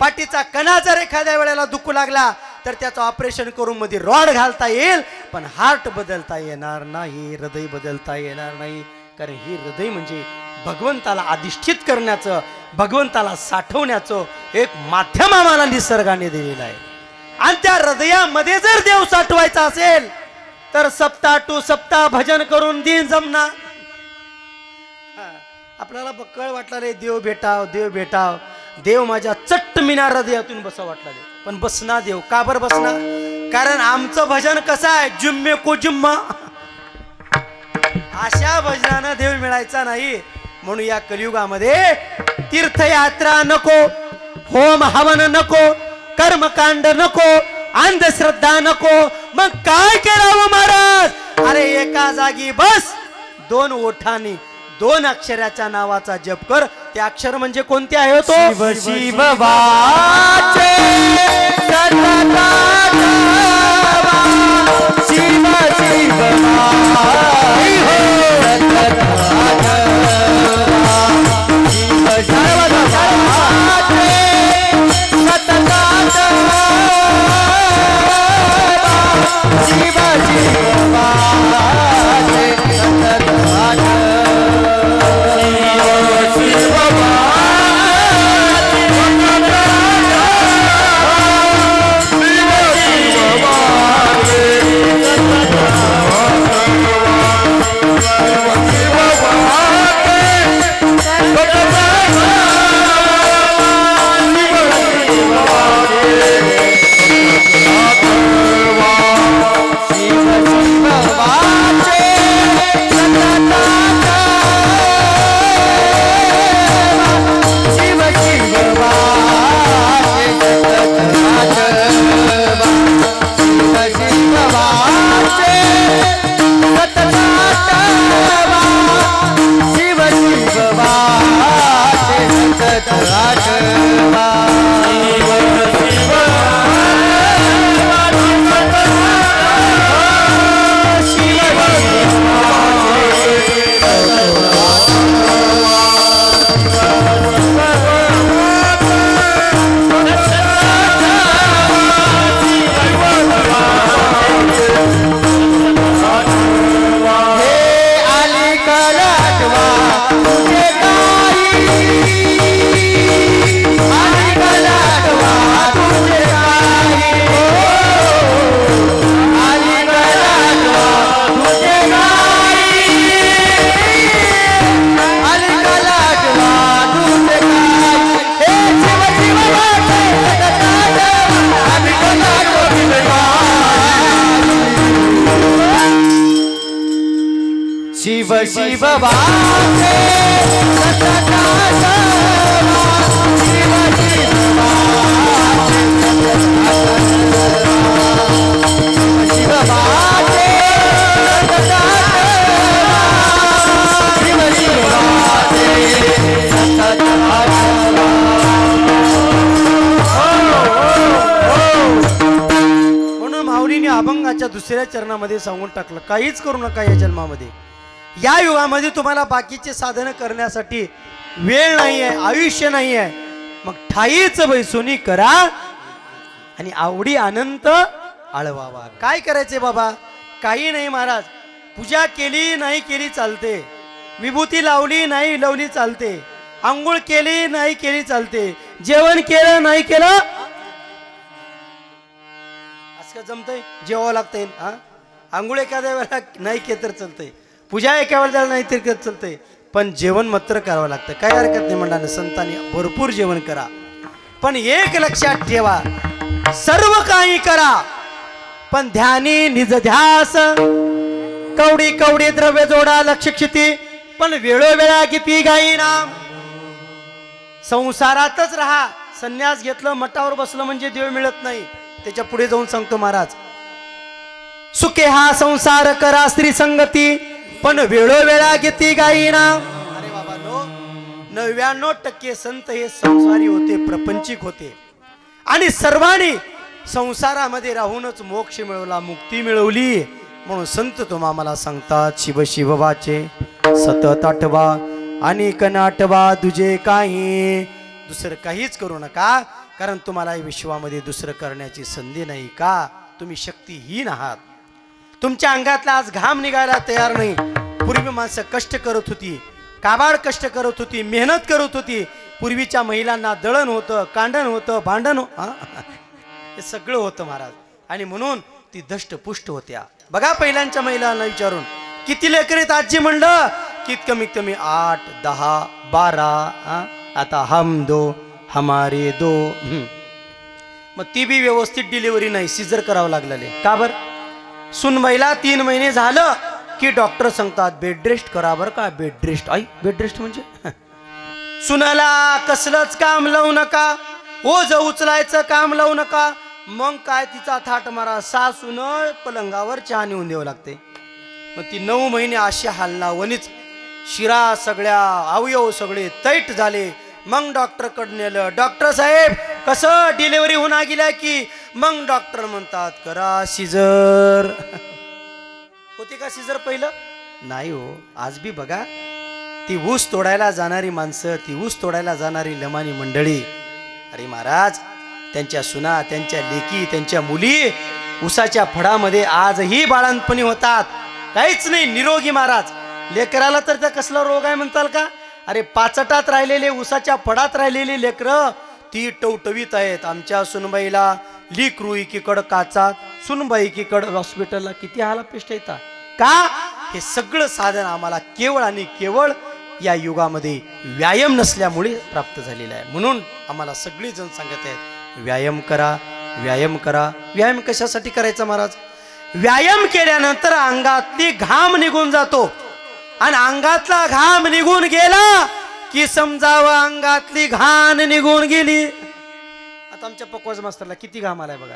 पाठीचा कणा जर एखाद्या वेळेला दुखू लागला तर त्याचं ऑपरेशन करून मध्ये रॉड घालता येईल, पण हार्ट बदलता येणार नाही, हृदय बदलता येणार नाही. कारण ही हृदय म्हणजे भगवंताला अधिष्ठित करण्याचं, भगवंताला साठवण्याचं एक माध्यम आम्हाला निसर्गाने दिलेलं आहे. आणि त्या हृदयामध्ये जर देव साठवायचा असेल तर सप्ताह टू सप्ताह भजन करून दिन जमना. आपल्याला बक्कळ वाटलं रे देव भेटाव, देव भेटाव, देव माझ्या चट्ट मिनार हृदयातून बसा वाटला रे, पण बसना देव. का बरं बसना? कारण आमचं भजन कसं आहे, जुम्मे को जुम्मा. अशा भजनानं देव मिळायचा नाही. म्हणून या कलियुगामध्ये तीर्थयात्रा नको, होम हवन नको, कर्मकांड नको, अंधश्रद्धा नको. मग काय करावं महाराज? अरे एका जागी बस, 2 ओठांनी 2 अक्षराच्या नावाचा जप कर. ते अक्षर म्हणजे कोणते आहे? तो शिव शिव वाचे सतता शिव शिव शिव शिव शिव शिव वाचे सतता सर्वा, शिव शिव वाचे शिव वाचे सतता सर्वा, शिव शिव वाचे सतता माऊलीने अभंगाच्या दुसऱ्या चरणामध्ये सांगून टाकलं, काहीच करू नका या जन्मामध्ये. या युगामध्ये तुम्हाला बाकीचे साधन करण्यासाठी वेळ नाहीये, आयुष्य नाहीये. मग ठाईच बैसोनी करा आणि आवडी अनंत आळवावा. काय करायचे बाबा? काही नाही महाराज. पूजा केली नाही केली चालते, विभूती लावली नाही लावली चालते, आंघोळ केली नाही केली चालते, जेवण केलं नाही केलं जमतंय, जेवावं लागतंय. हा, आंघोळ एखाद्या वेळेला नाही केलं तर चालतंय, पूजा एका वेळेला नाही तर चालतंय, पण जेवण मात्र करावं लागतं. काय हरकत नाही म्हणणार संतांनी, भरपूर जेवण करा. पण एक लक्षात ठेवा, सर्व काही करा पण ध्यानी निज ध्यास. कवडी कवडी द्रव्य जोडा लक्ष क्षिती, पण वेळोवेळा किती गाई नाम. संसारातच राहा. संन्यास घेतलं, मठावर बसलं म्हणजे देव मिळत नाही. त्याच्या पुढे जाऊन सांगतो महाराज, सुखे हा संसार करा स्त्री संगती, पण वेळोवेळा घेती गाईना. अरे बाबा नो, 99% संत हे संसारी होते, प्रपंचिक होते आणि सर्वांनी संसारामध्ये राहूनच मोक्ष मिळवला, मुक्ती मिळवली. म्हणून संत तुम्हा मला सांगतात, शिव शिव वाचे सतत आठवा आणि कनाटवा, तुझे काही दुसरं काहीच करू नका. कारण तुम्हाला विश्वामध्ये दुसरं करण्याची संधी नाही. का? तुम्ही शक्तीहीन आहात. तुमच्या अंगातला आज घाम निघायला तयार नाही. पूर्वी माणसं कष्ट करत होती, काबाड कष्ट करत होती, मेहनत करत होती. पूर्वीच्या महिलांना दळण होतं, कांडण होतं, भांडण हे सगळं होतं महाराज. आणि म्हणून ती धष्टपुष्ट होत्या. बघा पहिल्यांच्या महिलांना विचारून, किती लेकरीत आजी म्हणलं की कमीत कमी 8, 10, 12. आता हम दो हमारे दो. मग ती बी व्यवस्थित डिलिव्हरी नाही, सिजर करावं लागलेले. का बर? सुनबाईला 3 महिने झालं की डॉक्टर सांगतात बेड रेस्ट करा. बरं का, बेड रेस्ट. आई बेड रेस्ट म्हणजे सुनाला कसलंच काम लावू नका, ओझ उचलायचं काम लावू नका. मग काय तिचा थाट मारा, सासून पलंगावर चहा नेऊन द्यावं लागते. मग ती 9 महिने अशी हालना वनीच, शिरा सगळ्या अवयव सगळे तैट झाले. मग डॉक्टर कडे नेलं. डॉक्टर साहेब कसं डिलिव्हरी होऊन गेल्या की मग डॉक्टर म्हणतात करा सिजर. होती का सिजर पहिलं? नाही हो. आज बी बघा, ती ऊस तोडायला जाणारी माणसं, ती ऊस तोडायला जाणारी लमानी मंडळी, अरे महाराज, त्यांच्या सुना, त्यांच्या लेकी, त्यांच्या मुली ऊसाच्या फडामध्ये आजही बाळंतपणी होतात. काहीच नाही, निरोगी महाराज. लेकराला तर त्या कसला रोग आहे म्हणताल का? अरे पाचटात राहिलेले, ऊसाच्या फडात राहिलेले लेकरं ती टवटवीत आहेत. आमच्या सुनबाईला लिकरू एकीकड काचात, सुनबाई एकीकड हॉस्पिटलला. किती हाला पेस्ट येतात. का? हे सगळं साधन आम्हाला केवळ आणि केवळ या युगामध्ये व्यायाम नसल्यामुळे प्राप्त झालेला आहे. म्हणून आम्हाला सगळे जण सांगत आहेत, व्यायाम करा, व्यायाम करा. व्यायाम कशासाठी करायचा महाराज? व्यायाम केल्यानंतर अंगातली घाम निघून जातो आणि अंगातला घाम निघून गेला की समजावं अंगातली घाण निघून गेली. आता आमच्या पकवाज मास्तरला किती घाम आलाय बघा.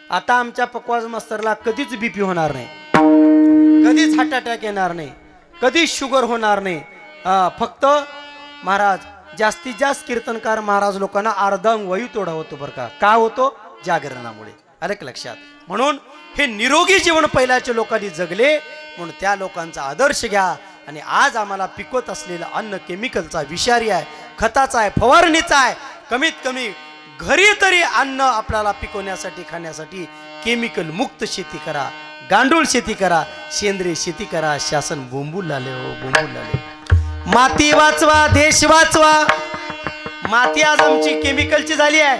आता आमच्या पकवाज मास्तरला कधीच बीपी होणार नाही, कधीच हार्ट अटॅक येणार नाही, कधीच शुगर होणार नाही. फक्त महाराज जास्तीत जास्त कीर्तनकार महाराज लोकांना अर्धांग वायू तोडा होतो बरं का. का होतो? जागरणामुळे. अरे लक्षात. म्हणून हे निरोगी जीवन पहिल्याच्या लोकांनी जगले, म्हणून त्या लोकांचा आदर्श घ्या. आणि आज आम्हाला पिकवत असलेलं अन्न केमिकलचा, विषारी आहे, खताचा आहे, फवारणीचा आहे. कमीत कमी घरी तरी अन्न आपल्याला पिकवण्यासाठी, खाण्यासाठी केमिकल मुक्त शेती करा, गांडूळ शेती करा, सेंद्रिय शेती करा. शासन बोंबूल लाले हो, बोंबूल लाले. माती वाचवा, देश वाचवा. माती आज आमची केमिकलची झाली आहे.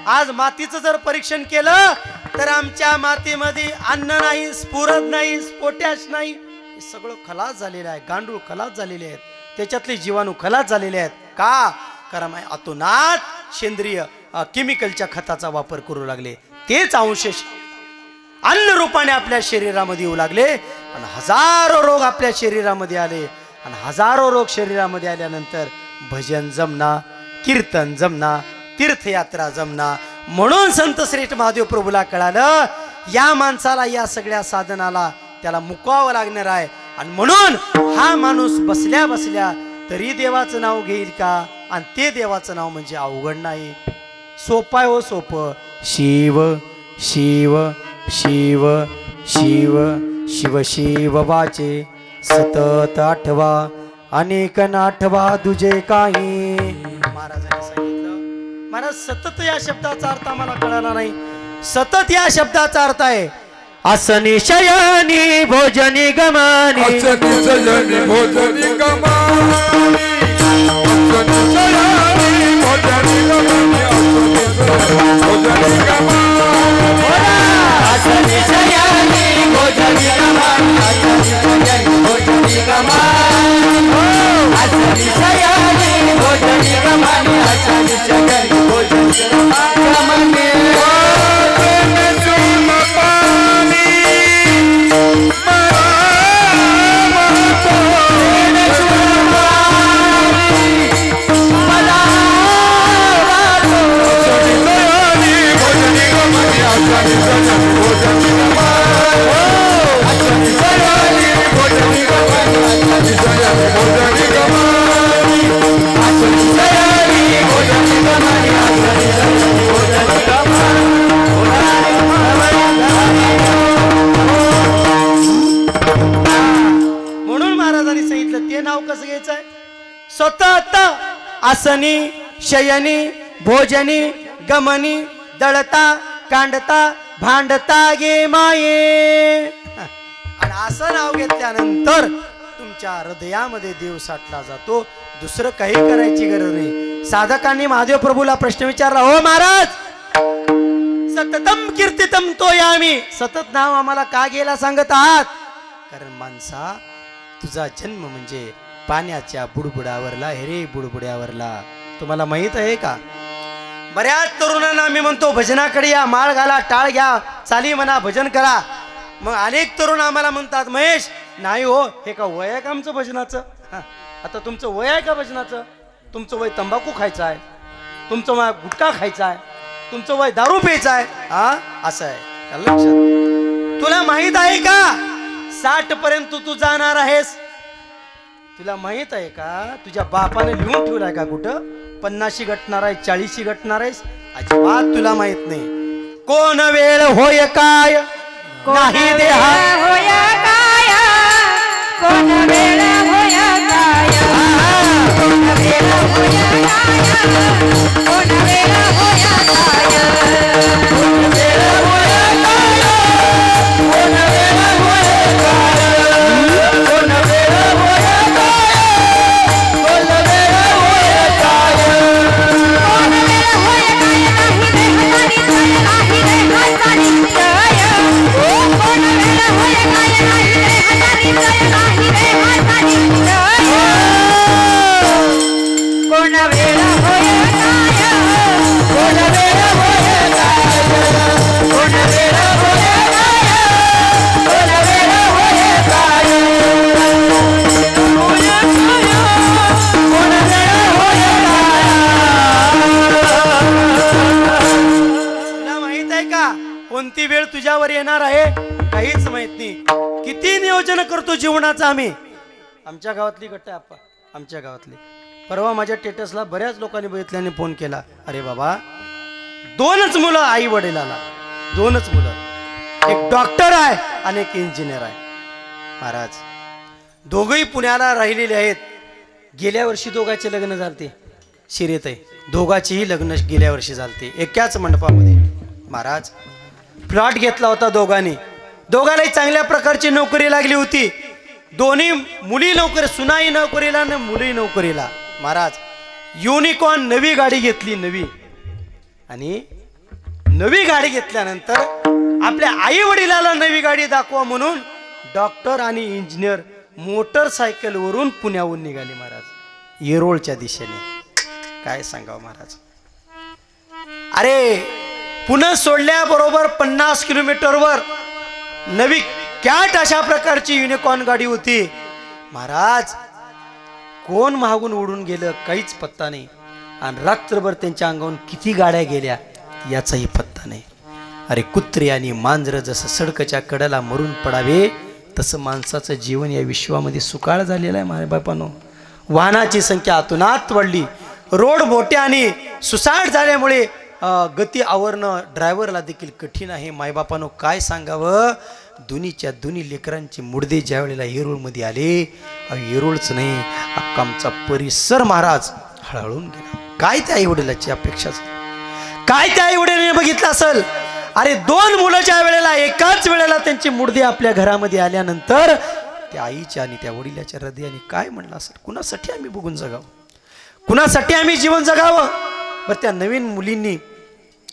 आज मातीचं जर परीक्षण केलं तर आमच्या मातीमध्ये अन्न नाही, स्फुरद नाही, पोटॅश नाही. हे सगळं खलास झालेलं आहे. गांडूळ खलास झालेले आहेत, त्याच्यातले जीवाणू खलास झालेले आहेत. का? कारण अतोनात सेंद्रिय केमिकलच्या खताचा वापर करू लागले. तेच अंश अन्न रूपाने आपल्या शरीरामध्ये येऊ लागले आणि हजारो रोग आपल्या शरीरामध्ये आले आणि हजारो रोग शरीरामध्ये आल्यानंतर भजन जमना, कीर्तन जमना, तीर्थयात्रा जमना. म्हणून संत श्रेष्ठ महादेव प्रभूला कळालं या माणसाला या सगळ्या साधनाला त्याला मुकावं लागणार आहे. आणि म्हणून हा माणूस बसल्या बसल्या तरी देवाचं नाव घेईल का? आणि ते देवाचं नाव म्हणजे अवघड नाही, सोपं आहे. हो सोपं. शिव शिव शिव शिव शिव शिव वाचे सतत आठवा अनेक नाठवा तुझे काही. महाराजांनी सांगितलं. महाराज सतत या शब्दाचा अर्थ आम्हाला कळाला नाही. सतत या शब्दाचा अर्थ आहे असनी शयनी भोजनी गमानी, असनी शयनी भोजनी गमानी, असनी शयनी भोजनी गमानी, भोजनी गमानी, असनी शयनी भोजनी गमानी, भोजनी गमानी, असनी शयनी भोजनी गमानी, असनी शयनी भोजनी गमानी. म्हणून महाराजांनी सांगितलं ते नाव कसं घ्यायचंय? सतत आसनी शयनी भोजनी गमनी दळता कांडता भांडता गे माये. आणि असं नाव घेतल्यानंतर तुमच्या हृदयामध्ये देव साठला जातो. दुसरं काही करायची गरज नाही. साधकांनी महादेव प्रभूला प्रश्न विचारला, हो महाराज सततम कीर्तितम तो यामी, सतत नाव आम्हाला का घ्यायला सांगत आहात? कारण माणसा तुझा जन्म म्हणजे पाण्याच्या बुडबुडावरला, हेरे बुडबुड्यावरला. तुम्हाला माहित आहे का? बऱ्याच तरुणांना आम्ही म्हणतो भजनाकडे या, माळ घाला, टाळ घ्या, चाली म्हणा, भजन करा. मग अनेक तरुण आम्हाला म्हणतात महेश नाही हो, हे का वय आहे का आमचं भजनाचं? आता तुमचं वय आहे का भजनाचं? तुमचं वय तंबाखू खायचं आहे, तुमचं वय गुटखा खायचा आहे, तुमचं वय दारू प्यायचं आहे. असं आहे लक्षात. तुला माहित आहे का 60 पर्यंत तू जाणार आहेस? तुला माहित आहे का तुझ्या बापाने लिहून ठेवलाय का कुठं 50शी गटणार आहे, 40शी गटणार आहेस? अजिबात तुला माहित नाही. कोण वेळ होय काय नाही देहा, होय काय, कोण वेळ होय काय, कोण वेळ होय काय, कोण वेळ होय काय, कोण वेळ होय काय, कोण वेळ होय काय, कोण वेळ होय काय, कोण वेळ होय काय, कोण वेळ होय काय नाही देहानी जय, कोण वेळ होय काय नाही देहानी जय, नाही देहानी जय, कोण वेळ होय काय, कोण वेळ होय काय, कोण वेळ होय काय, कोण वेळ होय काय, कोण वेळ होय काय. तुला माहित आहे का कोणती वेळ तुझ्यावर येणार आहे? काहीच माहित नाही. किती नियोजन करतो जीवनाचं आम्ही. आमच्या गावातली गट्टा आप्पा, आमच्या गावातली परवा माझ्या स्टेटसला बऱ्याच लोकांनी बघितल्याने फोन केला, अरे बाबा 2च मुलं आई वडिलाला, 2च मुलं, एक डॉक्टर आहे आणि एक इंजिनियर आहे. महाराज दोघंही पुण्याला राहिलेले आहेत. गेल्या वर्षी दोघांचे लग्न झालते. शिरेत आहे दोघांचीही लग्न गेल्या वर्षी झालते एकाच मंडपामध्ये. महाराज प्लॉट घेतला होता दोघांनी, दोघांनाही चांगल्या प्रकारची नोकरी लागली होती. दोन्ही मुली नोकरी, सुनाई नोकरीला आणि मुली नोकरीला. महाराज युनिकॉर्न नवी गाडी घेतली, नवी. आणि नवी गाडी घेतल्यानंतर आपल्या आई वडिलाला नवी गाडी दाखवा म्हणून डॉक्टर आणि इंजिनियर मोटरसायकलवरून पुण्याहून निघाले महाराज येरोळच्या दिशेने. काय सांगावं महाराज. अरे पुणे सोडल्याबरोबर 50 किलोमीटरवर नवी कॅट अशा प्रकारची युनिकॉर्न गाडी होती. महाराज कोण मागून उडून गेलं काहीच पत्ता नाही. आणि रात्रभर त्यांच्या अंगावरून किती गाड्या गेल्या याचाही पत्ता नाही. अरे कुत्रे आणि मांजरं जसं सडकच्या कडेला मरून पडावे तसं माणसाचं जीवन या विश्वामध्ये सुकाळ झालेलं आहे. माझ्या बापानो, वाहनाची संख्या अतोनात वाढली. रोड मोठे आणि सुसाट झाल्यामुळे गती आवरणं ड्रायव्हरला देखील कठीण आहे. मायबापानो काय सांगावं, दोन्हीच्या दोन्ही लेकरांची मुडदे ज्या वेळेला येरूळमध्ये आले, येरूळच नाही अख्खा आमचा परिसर महाराज हळहळून गेला. काय त्या आईवडिलाची अपेक्षा, काय त्या आईवडिलाने बघितलं असेल. अरे 2 मुलं ज्या वेळेला एकाच वेळेला त्यांची मुडदे आपल्या घरामध्ये आल्यानंतर त्या आईच्या आणि त्या वडिलाच्या हृदयाने काय म्हणलं असेल, कुणासाठी आम्ही बघून जगावं, कुणासाठी आम्ही जीवन जगावं. बरं त्या नवीन मुलींनी,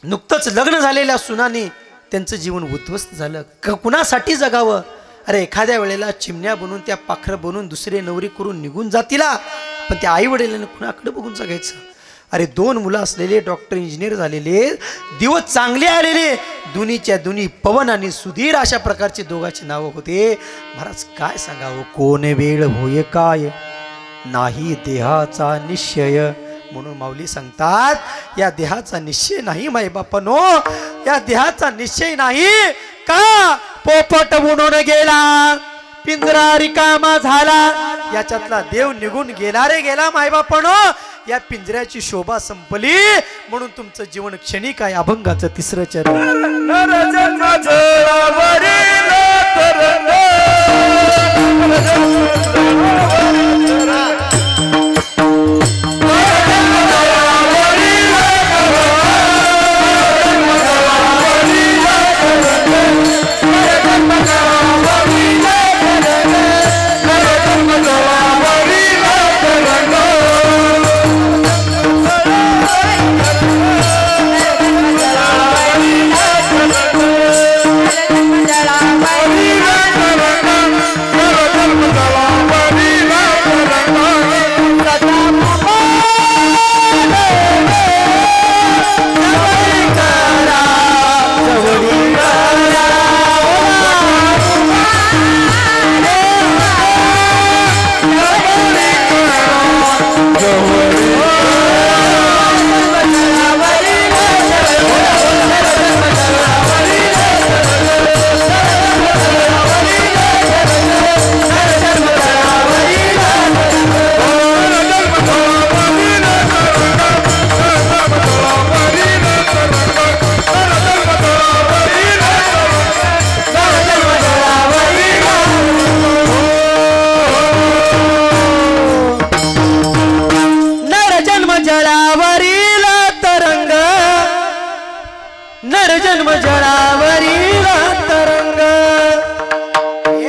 नुकतंच लग्न झालेल्या सुनांनी त्यांचं जीवन उद्ध्वस्त झालं. कुणासाठी जगावं. अरे एखाद्या वेळेला चिमण्या बनून त्या पाखरं बनून दुसरे नवरी करून निघून जातीला, पण त्या आई वडिलांनी कुणाकडे बघून जगायचं. अरे 2 मुलं असलेले, डॉक्टर इंजिनियर झालेले, दिवस चांगले आलेले, दोन्हीच्या दोन्ही पवन आणि सुधीर अशा प्रकारचे दोघांची नावं होते. महाराज काय सांगावं, कोण वेळ होय काय नाही देहाचा निश्चय. म्हणून माऊली सांगतात, या देहाचा निश्चय नाही माई बापानो, या देहाचा निश्चय नाही का. पोपट उडून गेला, पिंजरा रिकामा झाला, याच्यातला देव निघून गेला रे गेला माई बापानो. या पिंजऱ्याची शोभा संपली म्हणून तुमचं जीवन क्षणिक आहे. अभंगाचं 3रं चरण. नरजन्म जळावरील तरंग.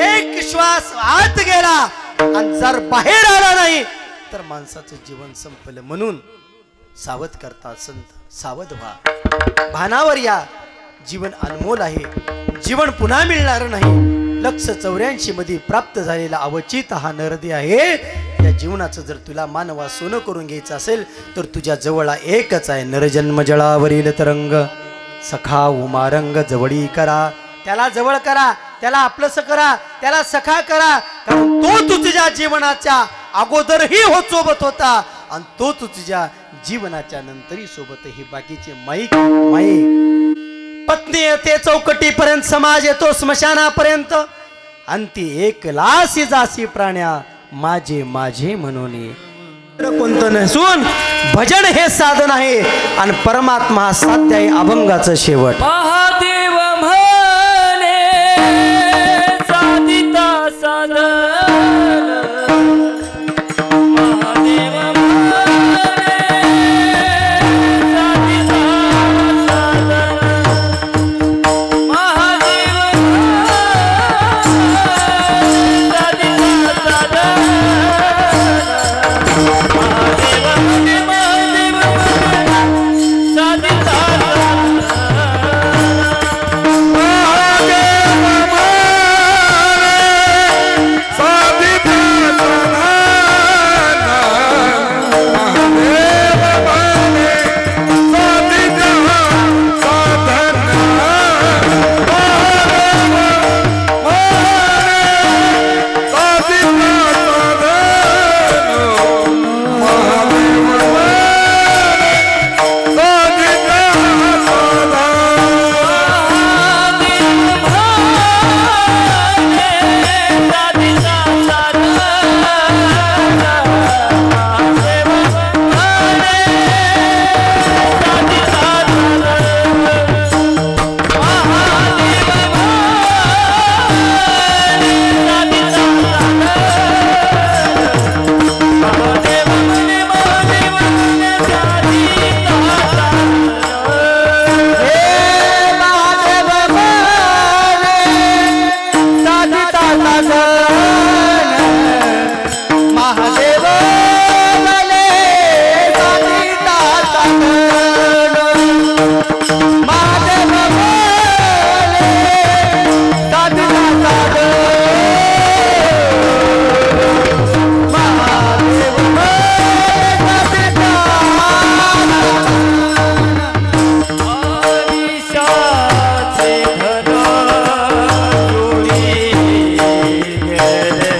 एक श्वास आत गेला आणि जर बाहेर आला नाही तर माणसाचं जीवन संपलं. म्हणून सावध करता संत, सावध व्हा, भानावर या. जीवन अनमोल आहे, जीवन पुन्हा मिळणार नाही. लक्ष 84 मध्ये प्राप्त झालेला अवचित हा नरदे आहे. या जीवनाचं जर तुला मानवा सोनं करून घ्यायचं असेल तर तुझ्या जवळ एकच आहे, नरजन्म जळावरील तरंग. सखा उमारंग जवळी करा, त्याला जवळ करा, त्याला आपलंस करा, त्याला सखा करा. कारण तो तुझ्या जीवनाच्या अगोदरही सोबत होता आणि तो तुझ्या जीवनाच्या नंतरही सोबत. ही बाकीचे माई पत्नी येते चौकटीपर्यंत, समाज येतो स्मशानापर्यंत, अंती एक लासी जासी प्राण्या माझे माझे म्हणून. कोणतं नसून भजन हे साधन आहे आणि परमात्मा हा साध्य आहे. अभंगाचं शेवट. महादेव म्हणे साधिता साधन, महादेव म्हणे साधिता साधन, महादेव साधिता साधन, महादेव भले साधिता साधन महादेव भले साधिता साधन महादेव भले साधिता आदिशाचे धन चोरी गेले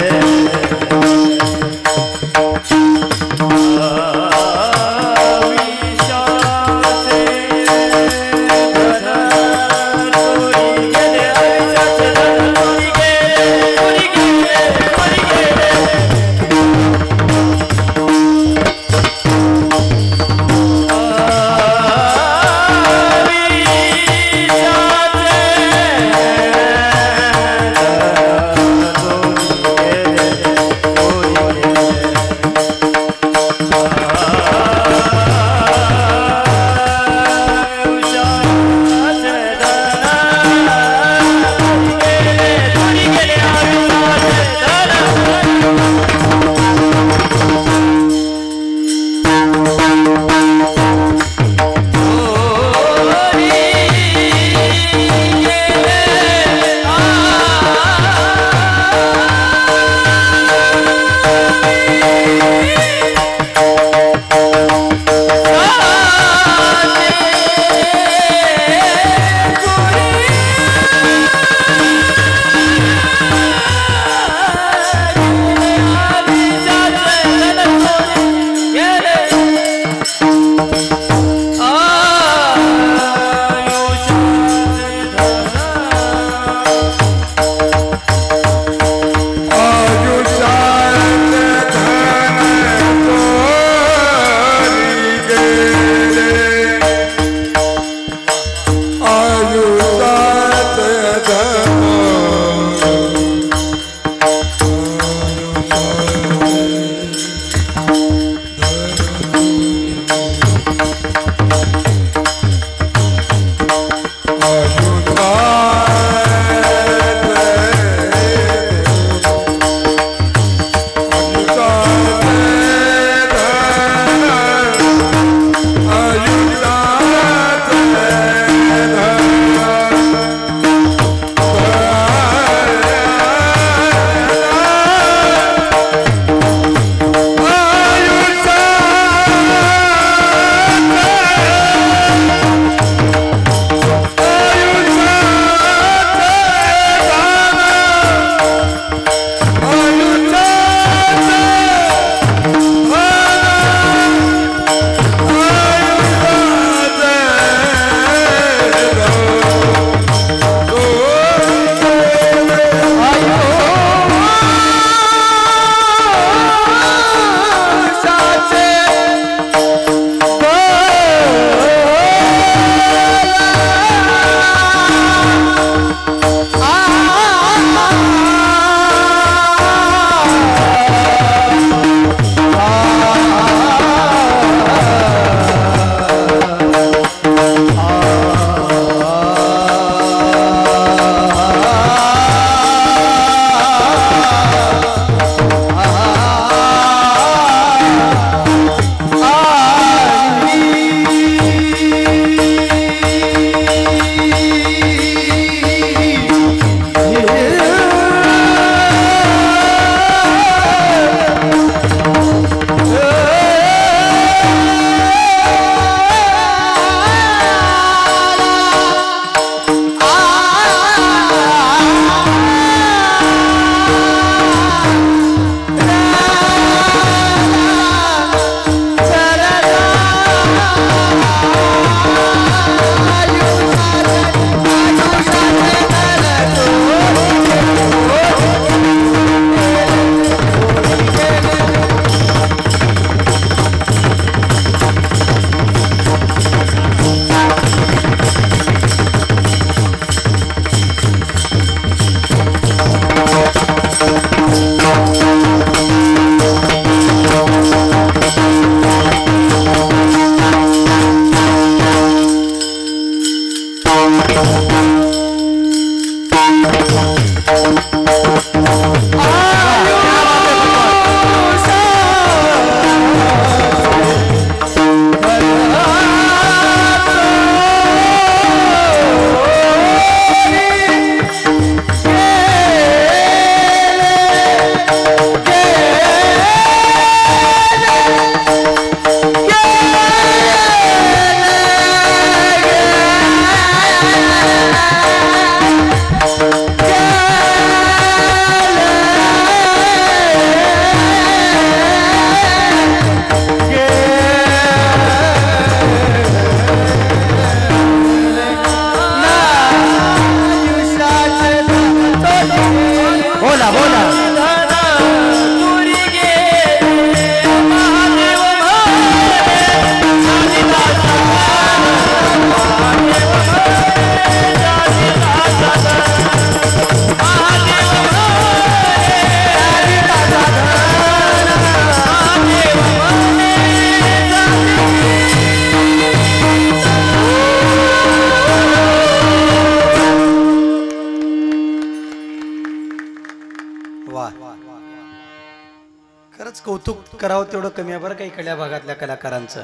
कौतुक करावं तेवढं कमी आहे बरं का इकडल्या भागातल्या कलाकारांचं.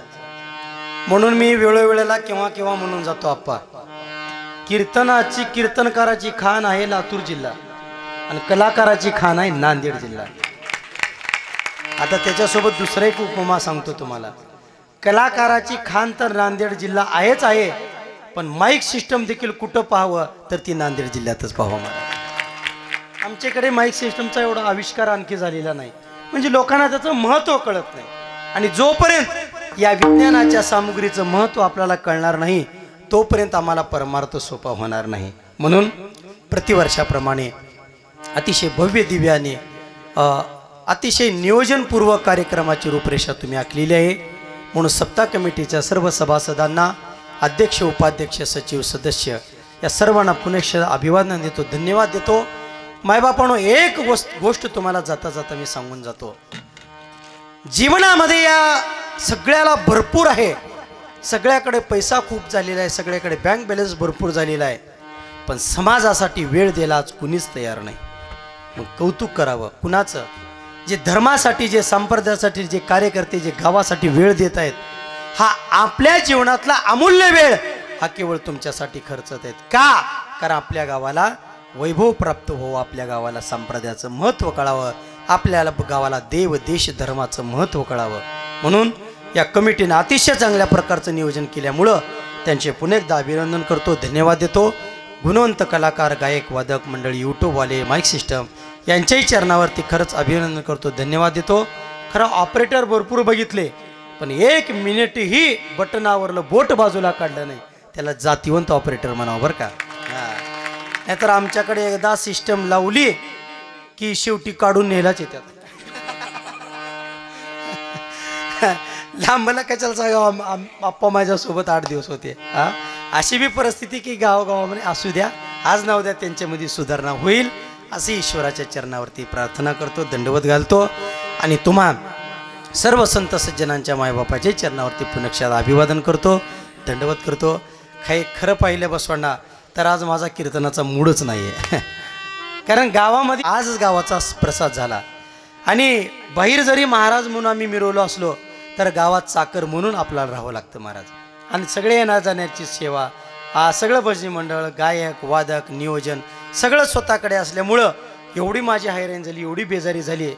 म्हणून मी वेळोवेळेला केव्हा केव्हा म्हणून जातो आप्पा, कीर्तनकाराची खान आहे लातूर जिल्हा आणि कलाकाराची खान आहे नांदेड जिल्हा. आता त्याच्यासोबत दुसरा एक उपमा सांगतो तुम्हाला. कलाकाराची खान तर नांदेड जिल्हा आहेच आहे, पण माईक सिस्टम देखील कुठं पाहावं तर ती नांदेड जिल्ह्यातच पाहावं. मला आमच्याकडे माईक सिस्टमचा एवढा आविष्कार आणखी झालेला नाही, म्हणजे लोकांना त्याचं महत्त्व कळत नाही. आणि जोपर्यंत या विज्ञानाच्या सामुग्रीचं महत्त्व आपल्याला कळणार नाही तोपर्यंत आम्हाला परमार्थ सोपा होणार नाही. म्हणून प्रतिवर्षाप्रमाणे अतिशय भव्य दिव्याने अतिशय नियोजनपूर्वक कार्यक्रमाची रूपरेषा तुम्ही आखलेली आहे. म्हणून सप्ताह कमिटीच्या सर्व सभासदांना, अध्यक्ष, उपाध्यक्ष, सचिव, सदस्य या सर्वांना पुनश्च अभिवादन देतो, धन्यवाद देतो. मायबापांनो, एक गोष्ट तुम्हाला जाता जाता मी सांगून जातो. जीवनामध्ये या सगळ्याला भरपूर आहे, सगळ्याकडे पैसा खूप झालेला आहे, सगळ्याकडे बँक बॅलन्स भरपूर झालेला आहे, पण समाजासाठी वेळ द्यायला आज कुणीच तयार नाही. मग कौतुक करावं कुणाचं? जे धर्मासाठी, जे संप्रदायासाठी, जे कार्यकर्ते जे गावासाठी वेळ देत आहेत, हा आपल्या जीवनातला अमूल्य वेळ हा केवळ तुमच्यासाठी खर्चत आहेत. का? कारण आपल्या गावाला वैभव प्राप्त व्हावं, आपल्या गावाला संप्रदायाचं महत्त्व कळावं, आपल्याला गावाला देव देश धर्माचं महत्त्व कळावं. म्हणून या कमिटीनं अतिशय चांगल्या प्रकारचं नियोजन केल्यामुळं त्यांचे पुन्हा एकदा अभिनंदन करतो, धन्यवाद देतो. गुणवंत कलाकार, गायक, वादक मंडळी, यूट्यूबवाले, माईक सिस्टम यांच्याही चरणावरती खरंच अभिनंदन करतो, धन्यवाद देतो. खरं ऑपरेटर भरपूर बघितले, पण 1 मिनिटही बटनावरलं बोट बाजूला काढलं नाही, त्याला जातीवंत ऑपरेटर म्हणावं बरं का. नाहीतर आमच्याकडे एकदा सिस्टम लावली की शेवटी काढून नेलाच येतात. लांबला कशाला सांगा, आप्पा माझ्यासोबत 8 दिवस होते. अशी बी परिस्थिती की गावागावामध्ये असू द्या, आज ना उद्या त्यांच्यामध्ये सुधारणा होईल असे ईश्वराच्या चरणावरती प्रार्थना करतो, दंडवत घालतो. आणि तुम्हा सर्व संत सज्जनांच्या मायबापाच्या चरणावरती पुनश्च अभिवादन करतो, दंडवत करतो. खरं पाहिलं बसवांना तर आज माझा कीर्तनाचा मूडच नाही आहे. कारण गावामध्ये आजच गावाचा प्रसाद झाला आणि बाहेर जरी महाराज म्हणून आम्ही मिरवलो असलो तर गावात चाकर म्हणून आपल्याला राहावं लागतं महाराज. आणि सगळे येणार जाण्याची सेवा, सगळं भजनी मंडळ, गायक, वादक, नियोजन सगळं स्वतःकडे असल्यामुळं एवढी माझी हैराण झाली, एवढी बेजारी झाली.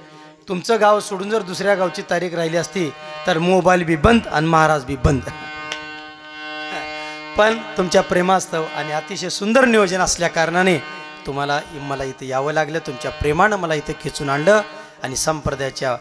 तुमचं गाव सोडून जर दुसऱ्या गावची तारीख राहिली असती तर मोबाईल बी बंद आणि महाराज बी बंद. पण तुमच्या प्रेमास्तव आणि अतिशय सुंदर नियोजन असल्या कारणाने मला इथं यावं लागलं. तुमच्या प्रेमानं मला इथं खेचून आणलं आणि संप्रदायाच्या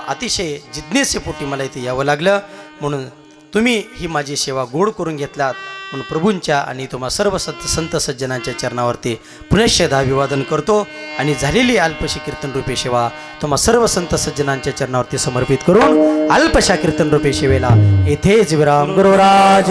अतिशय जिज्ञेसेपोटी मला इथं यावं लागलं. म्हणून तुम्ही ही माझी सेवा गोड करून घेतलात म्हणून प्रभूंच्या आणि तुम्हा सर्व संत सज्जनांच्या चरणावरती पुनश्च अभिवादन करतो. आणि झालेली अल्पशी कीर्तनरूपी सेवा तुम्हा सर्व संत सज्जनांच्या चरणावरती समर्पित करून अल्पशा कीर्तनरूपी सेवेला येथेच विराम. गुरुराज